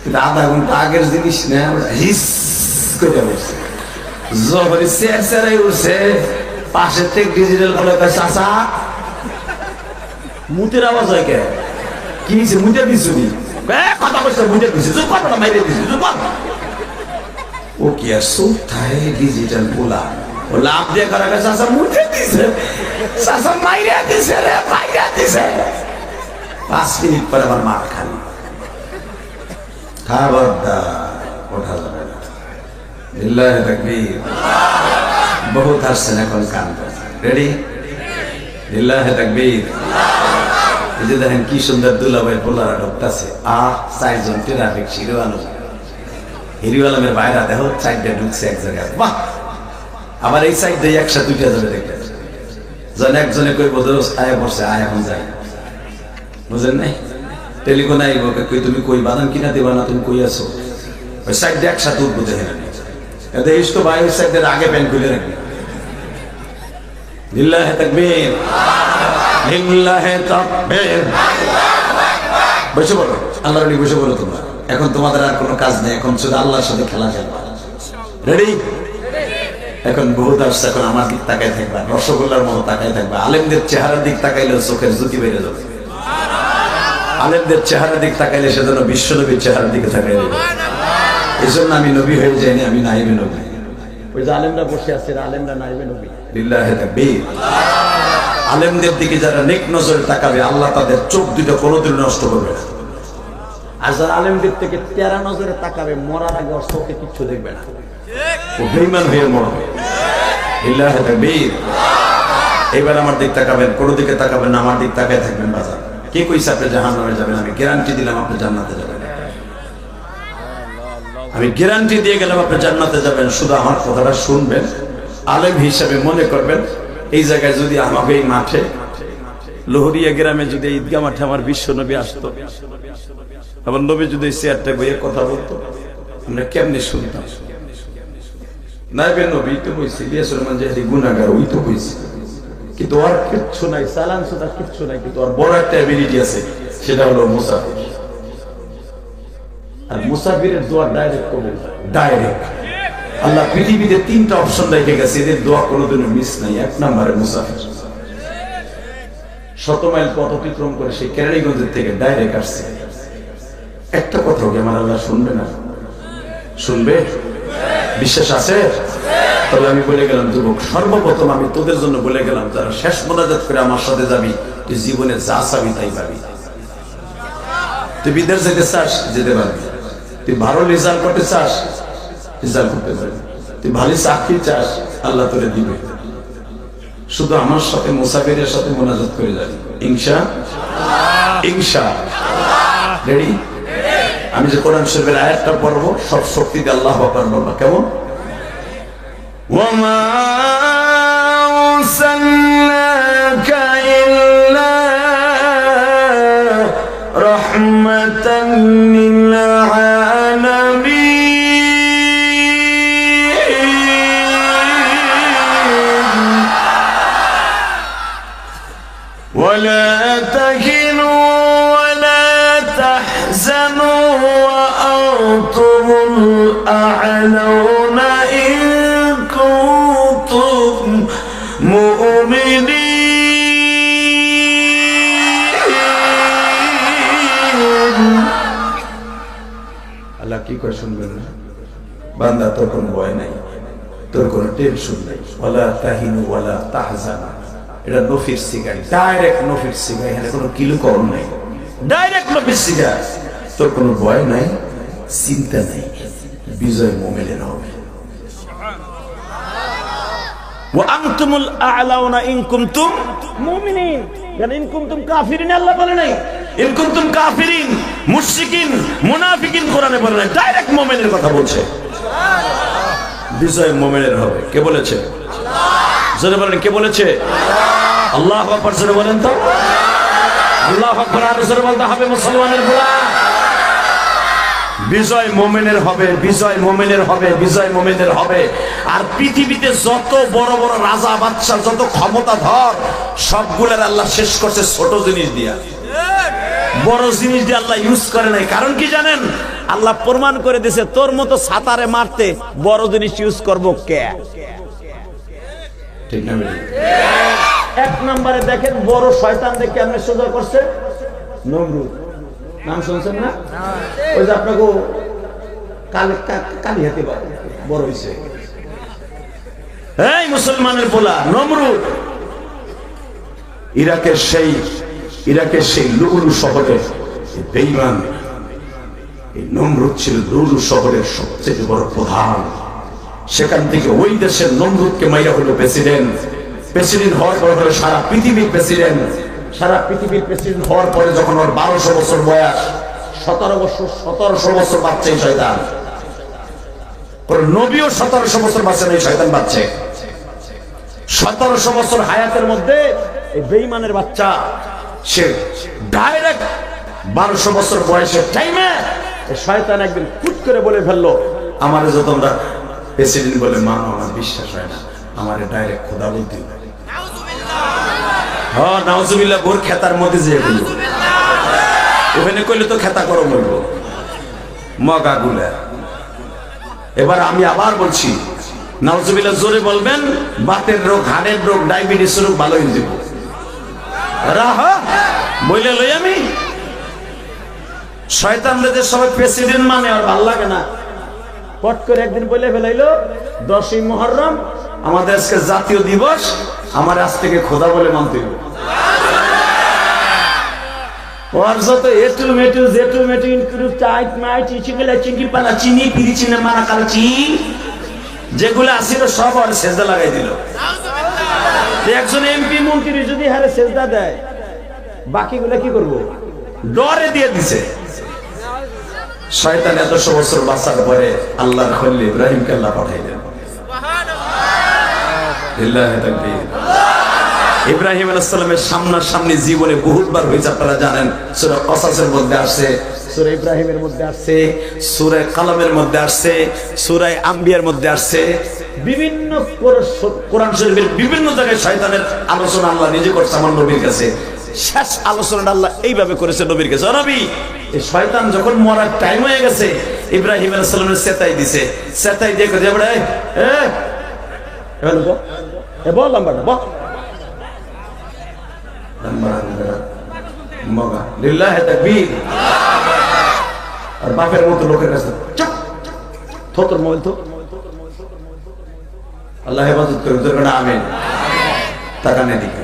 কিন্তু আধা ঘন্টা আগের জিনিস না, হিস করে বসছে, যখন চেয়ারাই উঠছে, পাশের থেকে ডিজিটাল বলে, চাচা মুতের আওয়াজ হয় কে, কি হয়েছে, মুতে দিচ্ছি কথা বলছে, মুতে দিচ্ছি, কথাটা মাইরে দিচ্ছি, ও কি আর সোথায় ডিজিটাল বলা, ও লাভ দিয়ে করা গেছে, চাচা মুতে দিছে, চাচা মাইরে দিছে রে, মাইরে দিছে। 5 মিনিট পরে আমার মার খালি, খবরদার ওঠা যাবে না। লিল্লাহি তাকবীর। বহুত আসছেন এখন কান, রেডি? লিল্লাহি তাকবীর। এই যে দেখেন কি সুন্দর দুলাভাই পোলারা ঢুকতেছে, 4 জন ট্রাফিক হিরো আলমের বাইরা দেখো, 4টা ঢুকছে এক জায়গায়, বাহ। আবার এই সাইড দিয়ে একসাথে উঠে যাবে, দেখতে যেন একজনে কই বোধ আয়া পড়ছে, আয় এখন যাই, বুঝলেন নাই? টেলিফোন আইব, কই তুমি কই বাদাম কিনা দিবা না, তুমি কই আছো, ওই সাইড দিয়ে একসাথে উঠবো, দেখেন দেখিস তো ভাই, ওই সাইডের আগে প্যান্ট খুলে রাখবি। লিল্লাহি তাকবীর, লিল্লাহি তাকবীর। বসে বলো, আল্লাহর রানী বসে বলো তোমরা, এখন তোমাদের আর কোনো কাজ নেই, এখন শুধু আল্লাহর সাথে খেলা খেলবা, রেডি? এখন বহুত আসছে, এখন আমার দিক তাকায় থাকবা, রসগোল্লার মতো তাকায় থাকবা, আলেমদের চেহারার দিক তাকাইলেও চোখের জ্যোতি বেড়ে যাবে, আলেমদের চেহারার দিক তাকাইলে সেজন্য বিশ্ব নবীর চেহারার দিকে তাকাই দেবে। এই জন্য আমি নবী হয়ে যাইনি, আমি নাইবে নবী। ওই যে আলেমরা বসে আছে, আলেমরা নাইবে নবী। লিল্লাহি তাকবীর। আলেমদের দিকে যারা নেক নজরে তাকাবে, আল্লাহ তাদের চোখ দুটো কোনোদিন নষ্ট করবে না। আর যারা আলেমদের থেকে তেরা নজরে তাকাবে, মরার আগে ওর চোখে কিচ্ছু দেখবে না, ও বেঈমান হয়ে মরবে। লিল্লাহি তাকবীর। এবার আমার দিক তাকাবেন, কোনো দিকে তাকাবেন না, আমার দিক তাকায় থাকবেন। বাজার কে কইছে আপনি জাহান্নামে যাবেন? আমি গ্যারান্টি দিলাম আপনি জান্নাতে যাবেন, আমি গ্যারান্টি দিয়ে গেলাম আপনি জান্নাতে যাবেন। শুধু আমার কথাটা শুনবেন, আলেম হিসাবে মনে করবেন। এই জায়গায় যদি আমাকে এই মাঠে লোহরিয়া গ্রামে যদি ঈদগাহ মাঠে আমার বিশ্ব নবী আসতো, আমার নবী যদি চেয়ারটা বইয়ে কথা বলতো, আমরা কেমনে শুনতাম? নাইবে নবী তো কইছি, ইলিয়াস রহমান জাহেরি গুনাহগার, ওই তো কইছি, কিন্তু ওর কিচ্ছু নাই, চালান সুদা কিচ্ছু নাই, কিন্তু ওর বড় একটা এবিলিটি আছে, সেটা হলো মুসাফির। আর মুসাফিরের দোয়া ডাইরেক্ট কবুল, ডাইরেক্ট। আল্লাহ পৃথিবীতে 3টা অপশন রেখে গেছে, এদের দোয়া কোনোদিনও মিস নাই। 1 নম্বরে মুসাফির, 100 মাইল পথ অতিক্রম করে সেই কেরানীগঞ্জের থেকে ডাইরেক্ট আসছে। একটা কথা কি আমার আল্লাহ শুনবে না? শুনবে? বিশ্বাস আছে? তবে আমি বলে গেলাম যুবক, সর্বপ্রথম আমি তোদের জন্য বলে গেলাম, যারা শেষ মোনাজাত করে আমার সাথে যাবি, তুই জীবনে যা চাবি তাই পাবি। তুই বিদেশ যেতে চাস, যেতে পারবি। তুই ভালো রেজাল্ট করতে চাস, রেজাল্ট করতে পারবি। তুই ভালো চাকরি চাস, আল্লাহ তোরে দিবে। শুধু আমার সাথে মুসাফিরের সাথে মোনাজাত করে যাবি, ইনশাআল্লাহ। ইনশাআল্লাহ। রেডি? আমি যে কোরআন শরীফের আয়াতটা পড়বো, সব শক্তি দিয়ে আল্লাহু আকবার বলবা। কেমন? ওয়া মা أرسلناك إلا رحمة للعالمين ولا تهنوا ولا تحزنوا وأنتم الأعلون إن كنتم مؤمنين আল্লাহ কি করে শুনবেন না? বান্দা তোর কোনো ভয় নাই, তোর কোনো টেনশন নাই। ওয়ালা তাহিনু ওয়ালা তাহজানা, এটা নফির সিগা, ডাইরেক্ট নফির সিগা, এখানে কোনো কিলু কম নাই, ডাইরেক্ট নফির সিগা। তোর কোনো ভয় নাই, চিন্তা নাই, বিজয় মুমিনের হবে। ওয়া আনতুমুল আ'লাউনা ইন কুনতুম মুমিনিন, কারণ ইন কুনতুম কাফিরিন আল্লাহ বলে নাই, ইন কুনতুম কাফিরিন মুশরিকিন মুনাফিকিন কোরআনে বলে নাই, ডাইরেক্ট মুমিনের কথা বলছে। বিজয় মুমিনের হবে। কে বলেছে? আল্লাহ। জোরে বলেন কে বলেছে? আল্লাহ। আল্লাহু আকবার জোরে বলেন তো। আল্লাহু আকবার আর জোরে বলতে হবে মুসলমানের গোলা। বিজয় মুমিনের হবে, বিজয় মুমিনের হবে, বিজয় মুমিনের হবে। আর পৃথিবীতে যত বড় বড় রাজা বাদশা, যত ক্ষমতাধর, সবগুলোর আল্লাহ শেষ করছে ছোট জিনিস দিয়া, বড় জিনিস দিয়ে আল্লাহ ইউজ করে নাই। কারণ কি জানেন? আল্লাহ প্রমাণ করে দিয়েছে তোর মতো সাতারে মারতে বড় জিনিস ইউজ করবো কে? ঠিক না? এক নম্বরে দেখেন বড় শয়তান দেখে আপনি সোজা করছে নমরুদ, নাম শুনছেন না? ওই যে আপনাকে কালি হাতে বড় হয়েছে, এই মুসলমানের পোলা নমরুদ। ইরাকের সেই লুলু শহরে বেঈমান এই নমরুদ ছিল লুলু শহরের সবচেয়ে বড় প্রধান। সেখান থেকে ওই দেশের নমরুদকে মাইরা হলো প্রেসিডেন্ট। প্রেসিডেন্ট হওয়ার পর হলো সারা পৃথিবীর প্রেসিডেন্ট। সারা পৃথিবীর প্রেসিডেন্ট হওয়ার পরে যখন ওর 1200 বছর বয়স, 1700 বছর বাচ্চা এই শয়তান। ওর নবীও 1700 বছর বাচ্চা এই শয়তান বাচ্চা। 1700 বছর হায়াতের মধ্যে এই বেঈমানের বাচ্চা সে ডাইরেক্ট 1200 বছর বয়সের টাইমে শয়তান একদিন ফুট করে বলে ফেললো, আমারে যত আমরা প্রেসিডেন্ট বলে মানো, আমার বিশ্বাস হয় না, আমারে ডাইরেক্ট খোদা বলতে হবে। হ্যাঁ নাউজুবিল্লাহ। ভোর খেতার মধ্যে যে ওখানে কইলে তো খেতা করো বলবো মগা গুলা। এবার আমি আবার বলছি নাউজুবিল্লাহ, জোরে বলবেন। বাতের রোগ, হাড়ের রোগ, ডায়াবেটিস রোগ ভালো হয়ে যাব। বইলে লই আমি শয়তানদের যে সবাই প্রেসিডেন্ট মানে আর ভাল লাগে না। পট করে একদিন বলে ফেলাইলো 10ই মুহররম আমাদের আজকে জাতীয় দিবস, আমার আজ থেকে খোদা বলে মানতে হবে। ওর যত এটু মেটু জেটু মেটু ইনক্লুড চাইট মাইট ইচিগুলা চিংকি পানা চিনি পিরি চিনে মানা কালচি যেগুলো আসিল সব আর সেজদা লাগাই দিল। একজন এমপি মন্ত্রী যদি হারে সেজদা দেয়, বাকিগুলা কি করব? ডরে দিয়ে দিছে। শয়তান 100 বছর বাঁচার পরে আল্লাহর খলিল ইব্রাহিমকে আল্লাহ পাঠাইলেন। লিল্লাহি তাকবীর। ইব্রাহিম আলাইহিস সালামের সামনাসামনি জীবনে বহুতবার হয়েছে, আপনারা জানেন। সূরা কসাসের মধ্যে আসছে, সূরা ইব্রাহিমের মধ্যে আসছে, সূরা কালামের মধ্যে আসছে, সূরা আম্বিয়ার মধ্যে আসছে। বিভিন্ন কোরআন শরীফের বিভিন্ন জায়গায় শয়তানের আলোচনা আল্লাহ নিজে করছে আমার নবীর কাছে। শেষ আলোচনাটা আল্লাহ এইভাবে করেছে নবীর কাছে, নবী এই শয়তান যখন মরার টাইম হয়ে গেছে, ইব্রাহিম আলাইহিস সালামের চেতাই দিছে। চেতাই দিয়ে কই যাবে, বল নাম্বারটা বল। লিল্লাহি তাকবীর। আর বাপের মতো লোকের কাছে চুপ, তোর মোবাইল তো আল্লাহ হেফাজত করুন। আমিন। টাকা নেই দিকে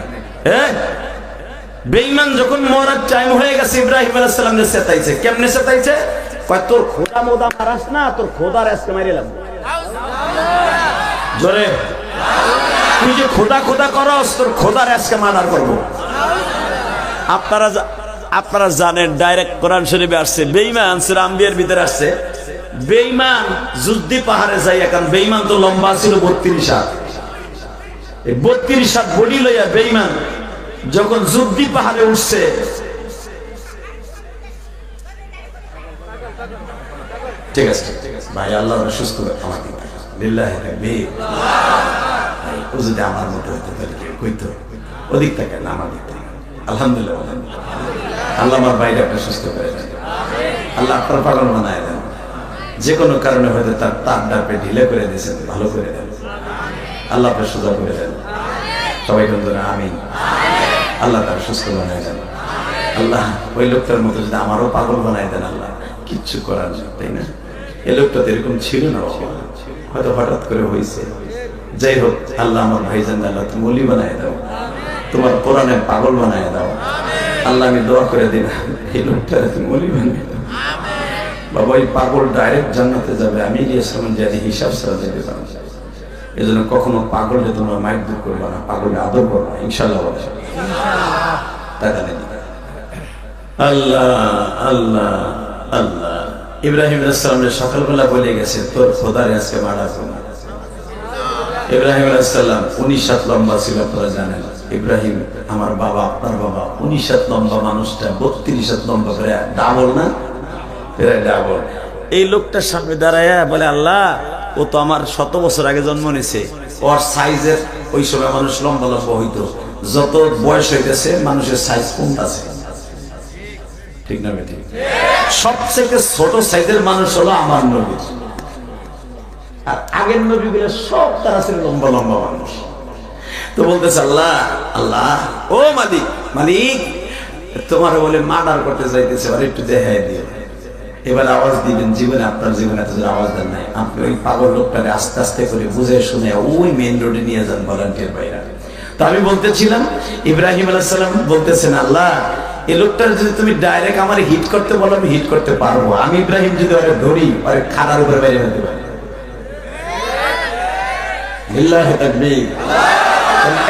বেঈমান যখন মরার টাইম হয়ে গেছে, ইব্রাহিম আলাইহিস সালাম যে চেতাইছে। কেমনে চেতাইছে? কয় তোর খোদা মোদা মারাস না, তোর খোদার আজকে মারিলাম। জোরে তুই যে খোদা খোদা করস, তোর খোদার আজকে মার্ডার করব। আপনারা জানেন ডাইরেক্ট কোরআন শরীফে আসছে, বেঈমান সূরা আম্বিয়ার ভিতরে আসছে, বেঈমান যুদ্ধি পাহাড়ে যাই। এখন বেঈমান তো লম্বা ছিল 32 হাত, এই 32 হাত বডি লইয়া বেঈমান যখন যুদ্ধি পাহাড়ে উঠছে, ঠিক আছে ভাই, আল্লাহ সুস্থ আমাকে লিল্লাহি তাকবীর। ও যদি আমার মতো হতে পারে কেউ কইতো, ওদিক থেকে না আমার দিক থেকে। আলহামদুলিল্লাহ, আল্লাহ আমার বাইরে আপনি সুস্থ করে দেন, আল্লাহ আপনার পাগল বানায় দেন, যে কোনো কারণে হয়তো তার ডাপে ঢিলে করে দিয়েছেন, ভালো করে দেন, আল্লাহ আপনার সোজা করে দেন। সবাই বন্ধু না আমিন। আল্লাহ তার সুস্থ বানায় দেন। আল্লাহ ওই লোকটার মতো যদি আমারও পাগল বানায় দেন, আল্লাহ কিচ্ছু করার নেই, তাই না? এই লোকটা তো এরকম ছিল না, হয়তো হঠাৎ করে হয়েছে। যাই হোক, আল্লাহ আমার ভাইজান, আল্লাহ তুমি ওলি বানায় দাও, তোমার কোরআনের পাগল বানায় দাও। আল্লাহ আমি দোয়া করে দিন, এই লোকটা তুমি ওলি বানায় দাও বাবা। ওই পাগল ডাইরেক্ট জান্নাতে যাবে, আমি গিয়েছিলাম জানি হিসাব ছাড়া যেতে পারবো। এই জন্য কখনো পাগলে তোমরা মাইক দূর করবা না, পাগলে আদর করবা, ইনশাল্লাহ। আল্লাহ আল্লাহ আল্লাহ। ইব্রাহিম আলাইহিস সালামের সকালবেলা বলে গেছে, তোর খোদারে আজকে মারা করো। ইব্রাহিম আলাইহিস সালাম 19 হাত লম্বা ছিল, আপনারা জানেন। ইব্রাহিম আমার বাবা, আপনার বাবা 19 হাত লম্বা মানুষটা 32 হাত লম্বা করে, ডাবল না? প্রায় ডাবল। এই লোকটার সামনে দাঁড়ায়া বলে, আল্লাহ ও তো আমার 100 বছর আগে জন্ম নিয়েছে, ওর সাইজের ওই সময় মানুষ লম্বা লম্বা হইতো, যত বয়স হইতেছে মানুষের সাইজ কমতেছে, ঠিক না বেঠিক? সবচেয়ে ছোট সাইজের মানুষ হলো আমার নবী, আর আগের নবীগুলো সব তারা ছিল লম্বা লম্বা মানুষ। তো বলতেছে, আল্লাহ আল্লাহ, ও মালিক মালিক, তোমার বলে মার্ডার করতে চাইতেছে, আর একটু দেখাই দিও। এবার আওয়াজ দিবেন, জীবনে আপনার জীবনে এত আওয়াজ দেন নাই, আপনি ওই পাগল লোকটারে আস্তে আস্তে করে বুঝে শুনে ওই মেইন রোডে নিয়ে যান, ভলান্টিয়ার বাইরা। তো আমি বলতেছিলাম, ইব্রাহিম আলাইহিস সালাম বলতেছেন, আল্লাহ এই লোকটার যদি তুমি ডাইরেক্ট আমার হিট করতে বলো, আমি হিট করতে পারবো। আমি ইব্রাহিম যদি ওরে ধরি, ওরে খাড়ার উপরে বাইরে ফেলতে পারি। লিল্লাহি তাকবীর।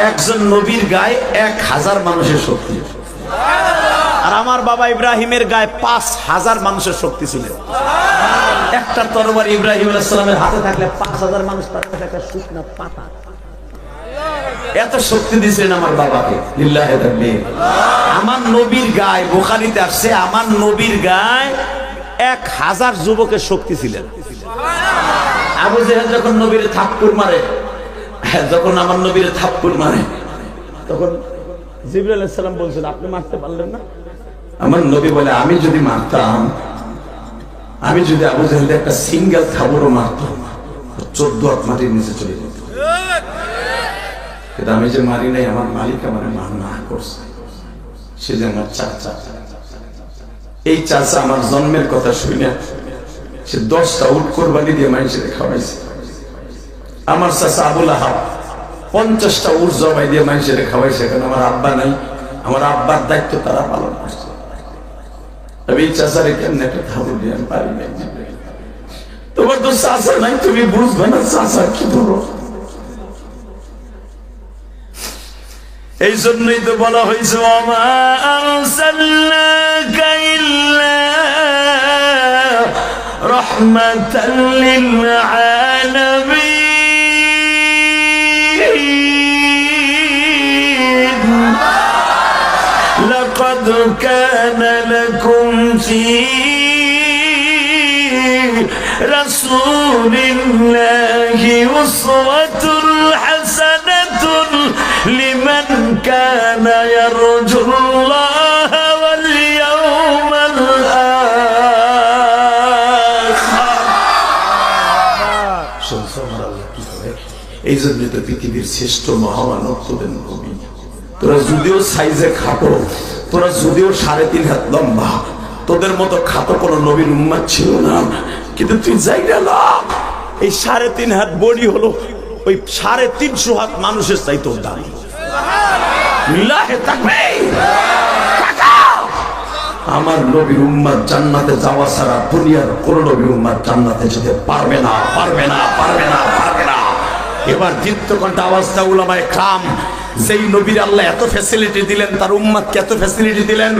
একজন নবীর গায়ে 1000 মানুষের শক্তি, আর আমার বাবা ইব্রাহিমের গায়ে 5000 মানুষের শক্তি ছিল। একটা তরবারি ইব্রাহিম আলাইহিস সালামের হাতে থাকলে 5000 মানুষ তার একটা শুকনা পাতা, এত শক্তি দিয়েছেন আমার বাবাকে। লিল্লাহি তাকবীর। আমার নবীর গায়ে, বুখারীতে আসছে, আমার নবীর গায়ে 1000 যুবকের শক্তি ছিলেন। আবু জেহেল যখন নবীর থাপ্পড় মারে, যখন আমার নবীর থাপ্পড় মারে, তখন জিবরাইল আলাইহিস সালাম বলছেন, আপনি মারতে পারলেন না? আমার নবী বলে, আমি যদি মারতাম, আমি যদি আবু জেহেল একটা সিঙ্গেল থাবড়ও মারতাম, 14 হাত মাটির নিচে চলে যেত। কিন্তু আমি যে মারি নাই, আমার মালিক আমার মানা করছে, সে যে আমার চাচা। এই চাচা আমার জন্মের কথা শুনে সে 10টা উট কোরবানি দিয়ে মানুষের খাওয়াইছে। আমার চাচা আবুল আহাব 50টা উট জবাই দিয়ে মানুষের খাওয়াইছে। কারণ আমার আব্বা নাই, আমার আব্বার দায়িত্ব তারা পালন করছে। আমি এই চাচারে কেমন একটা খাবো দিয়ে আমি পারি নাই। তোমার তো চাচা নাই, তুমি বুঝবে না চাচা কি বলো। এই জন্যই তো বলা হয়েছে, ওমা আরসালনাকা ইল্লা রাহমাতাল লিল আলামিন। লাকাদ কানা লাকুম ফি রাসূলিল্লাহি উসওয়াতুন হাসানাতুন লিমান কানা ইয়ারজুল্লাহ ওয়াল ইয়াউমাল আখির। এই জন্য তো পৃথিবীর শ্রেষ্ঠ মহামানব তোদের নবী। তোরা যদিও সাইজে খাটো, তোরা যদিও 3.5 হাত লম্বা, তোদের মতো খাটো কোনো নবীর উম্মত ছিল না। কিন্তু তুই জায়গা না, এই 3.5 হাত বডি হলো ওই 350 হাত মানুষের চাইতে দামি। লিল্লাহি তাকবীর। আমার নবীর উম্মত জান্নাতে যাওয়া ছাড়া দুনিয়ার কোন নবীর উম্মত জান্নাতে যেতে পারবে না, পারবে না, পারবে না, পারবে না। এবার দীপ্ত কণ্ঠ আওয়াজটা উলামায়ে কেরাম, যেই নবীর আল্লাহ এত ফ্যাসিলিটি দিলেন, তার উম্মতকে এত ফ্যাসিলিটি দিলেন,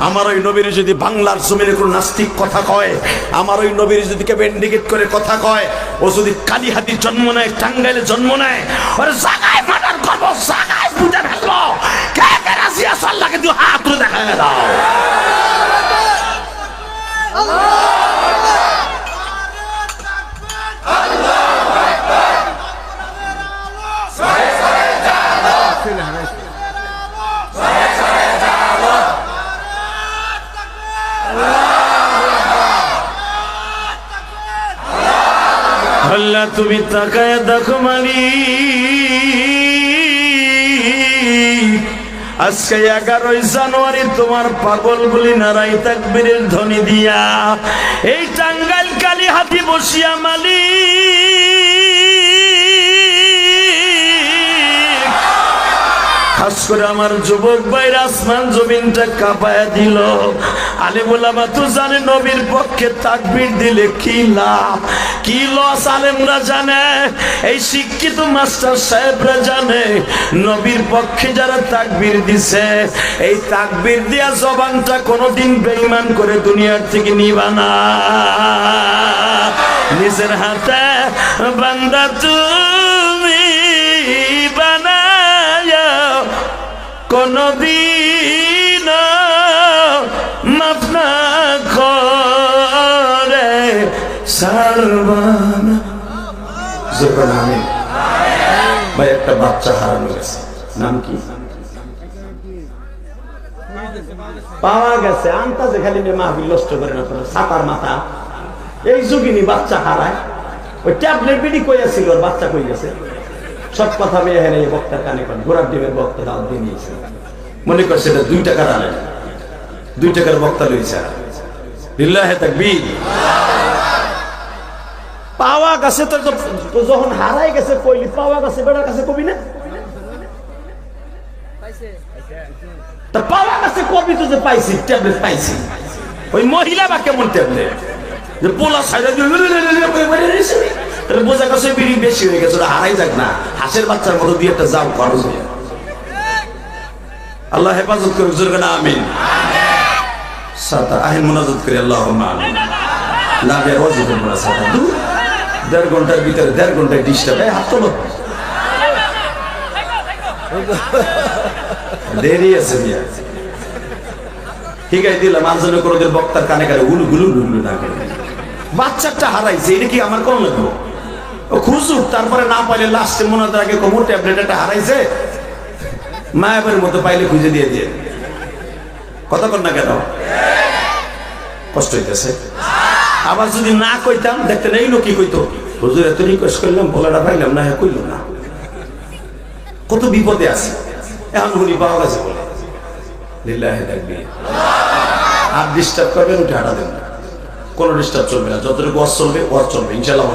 আমার ওই নবীর যদি বাংলার জমিনে কোনো নাস্তিক কথা কয়, আমার ওই নবীর যদি কেউ ইন্ডিকেট করে কথা কয়, ও যদি কালীহাতির জন্ম নেয়, টাঙ্গাইলে জন্ম নেয়, ওরে জাগায় মার্ডার করবো, জাগায় বুঝে ফেলবো। কে কে রাজি আছো আল্লাহকে তুই হাত তুলে দেখায় দাও। আল্লাহ তুমি তাকায় দেখো মালিক, আজকে 11ই জানুয়ারি তোমার পাগল বলি নারাই তাকবীরের ধ্বনি দিয়া এই টাঙ্গাইল কালীহাতি বসিয়া মালিক, খাস করে আমার যুবক ভাইরা আসমান জমিনটা কাঁপায়া দিল। আলেম ওলামা তো জানে নবীর পক্ষে তাকবীর দিলে কি লাভ, কি লস আলেমরা জানে, এই শিক্ষিত মাস্টার সাহেবরা জানে। নবীর পক্ষে যারা তাকবীর দিছে, এই তাকবীর দিয়া জবানটা কোনোদিন বেঈমান করে দুনিয়ার থেকে নিবা না। নিজের হাতে বান্দা তুমি বানায় কোনদিন মাফ না করে সারবান। ভাই একটা বাচ্চা হারানো গেছে, নাম কি? পাওয়া গেছে, আন্তাজে খালি মাহফিল নষ্ট করে না, ছাতার মাথা। এই যুগিনী বাচ্চা হারায়, ওই ট্যাবলেট বিডি কইয়াছিল, ওর বাচ্চা কই গেছে। সব কথা মেয়ে হেনে বক্তার কানে কান ঘোরার ডিমের বক্তা দাও দিয়ে নিয়েছে, মনে করছে এটা 2 টাকার আনে, 2 টাকার বক্তা লইছে। লিল্লাহি তাকবীর। পাওয়া গেছে তো যখন হারাই গেছে কইলি পাওয়া গেছে বেটার কাছে কবি না, তা পাওয়া গেছে কবি তো যে পাইছি ট্যাবলেট পাইছি। ওই মহিলা বা কেমন ট্যাবলেট যে পোলা সাইডে বোঝা গেছে বিড়ি বেশি হয়ে গেছে, ওরা হারাই যাক না, হাঁসের বাচ্চার মতো দিয়ে একটা যাও খরচ হয়ে। আল্লাহ হেফাজত করুক, জোরে না আমিন। সাতা আহেন মুনাজাত করি আল্লাহুম্মা আমিন। লাগে ওয়াজিব করা সাতা 1.5 ঘন্টার ভিতরে 1.5 ঘন্টায় ডিস্টার্ব। এই হাত তোলো, দেরি আছে মিয়া। ঠিক আছে দিলাম, আনজনে কোনদিন বক্তার কানে কানে উলু গুলু গুলু না করে। বাচ্চাটা হারাইছে, এটা কি আমার কোন লাগবে? ও খুঁজুক, তারপরে না পাইলে লাস্টে মনে আগে কোমর ট্যাবলেট একটা হারাইছে, মায়াবের মতো পাইলে খুঁজে দিয়ে দিয়ে। কথা কর না কেন? কষ্ট হইতেছে। আবার যদি না কইতাম দেখতে নেই কি কইতো, হুজুর এত রিকোয়েস্ট করলাম বলাটা পাইলাম না, হ্যাঁ কইল না। কত বিপদে আছে, এখন উনি পাওয়া গেছে বলে লিল্লাহি তাকবীর। আর ডিস্টার্ব করবেন, উঠে হাঁটা দেন, কোনো ডিস্টার্ব চলবে না। যতটুকু ওয়াজ চলবে ওয়াজ চলবে ইনশাআল্লাহ।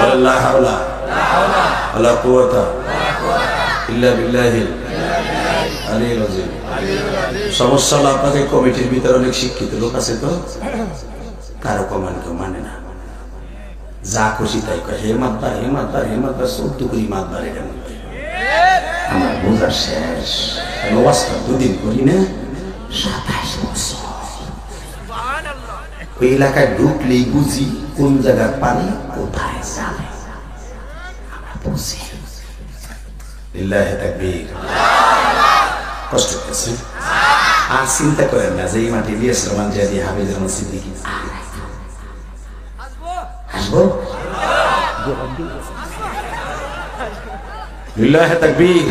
বলেন লা হাওলা ওয়ালা কুওয়াতা ইল্লা বিল্লাহিল আলিয়্যিল আযীম। সমস্যা হলো আপনাদের কমিটির ভিতরে অনেক শিক্ষিত লোক আছে, তো কারো কমান কেউ মানে না, যা খুশি তাই কয়, হে মাতবার হে মাতবার হে মাতবার, 14 করি মাতবার। এটা আমার বোঝা শেষ। ওয়াজটা 2 দিন করি না, 27 বছর ওই এলাকায় ঢুকলেই বুঝি কোন জায়গার পানি কোথায় যাবে, আমরা বুঝি। লিল্লাহি তাকবীর। কষ্ট হচ্ছে, আর চিন্তা করেন না যে এই মাটি ইলিয়াস রহমান জিয়াদি হাফিজুর রহমান সিদ্দিকী আসবো। লিল্লাহি তাকবীর।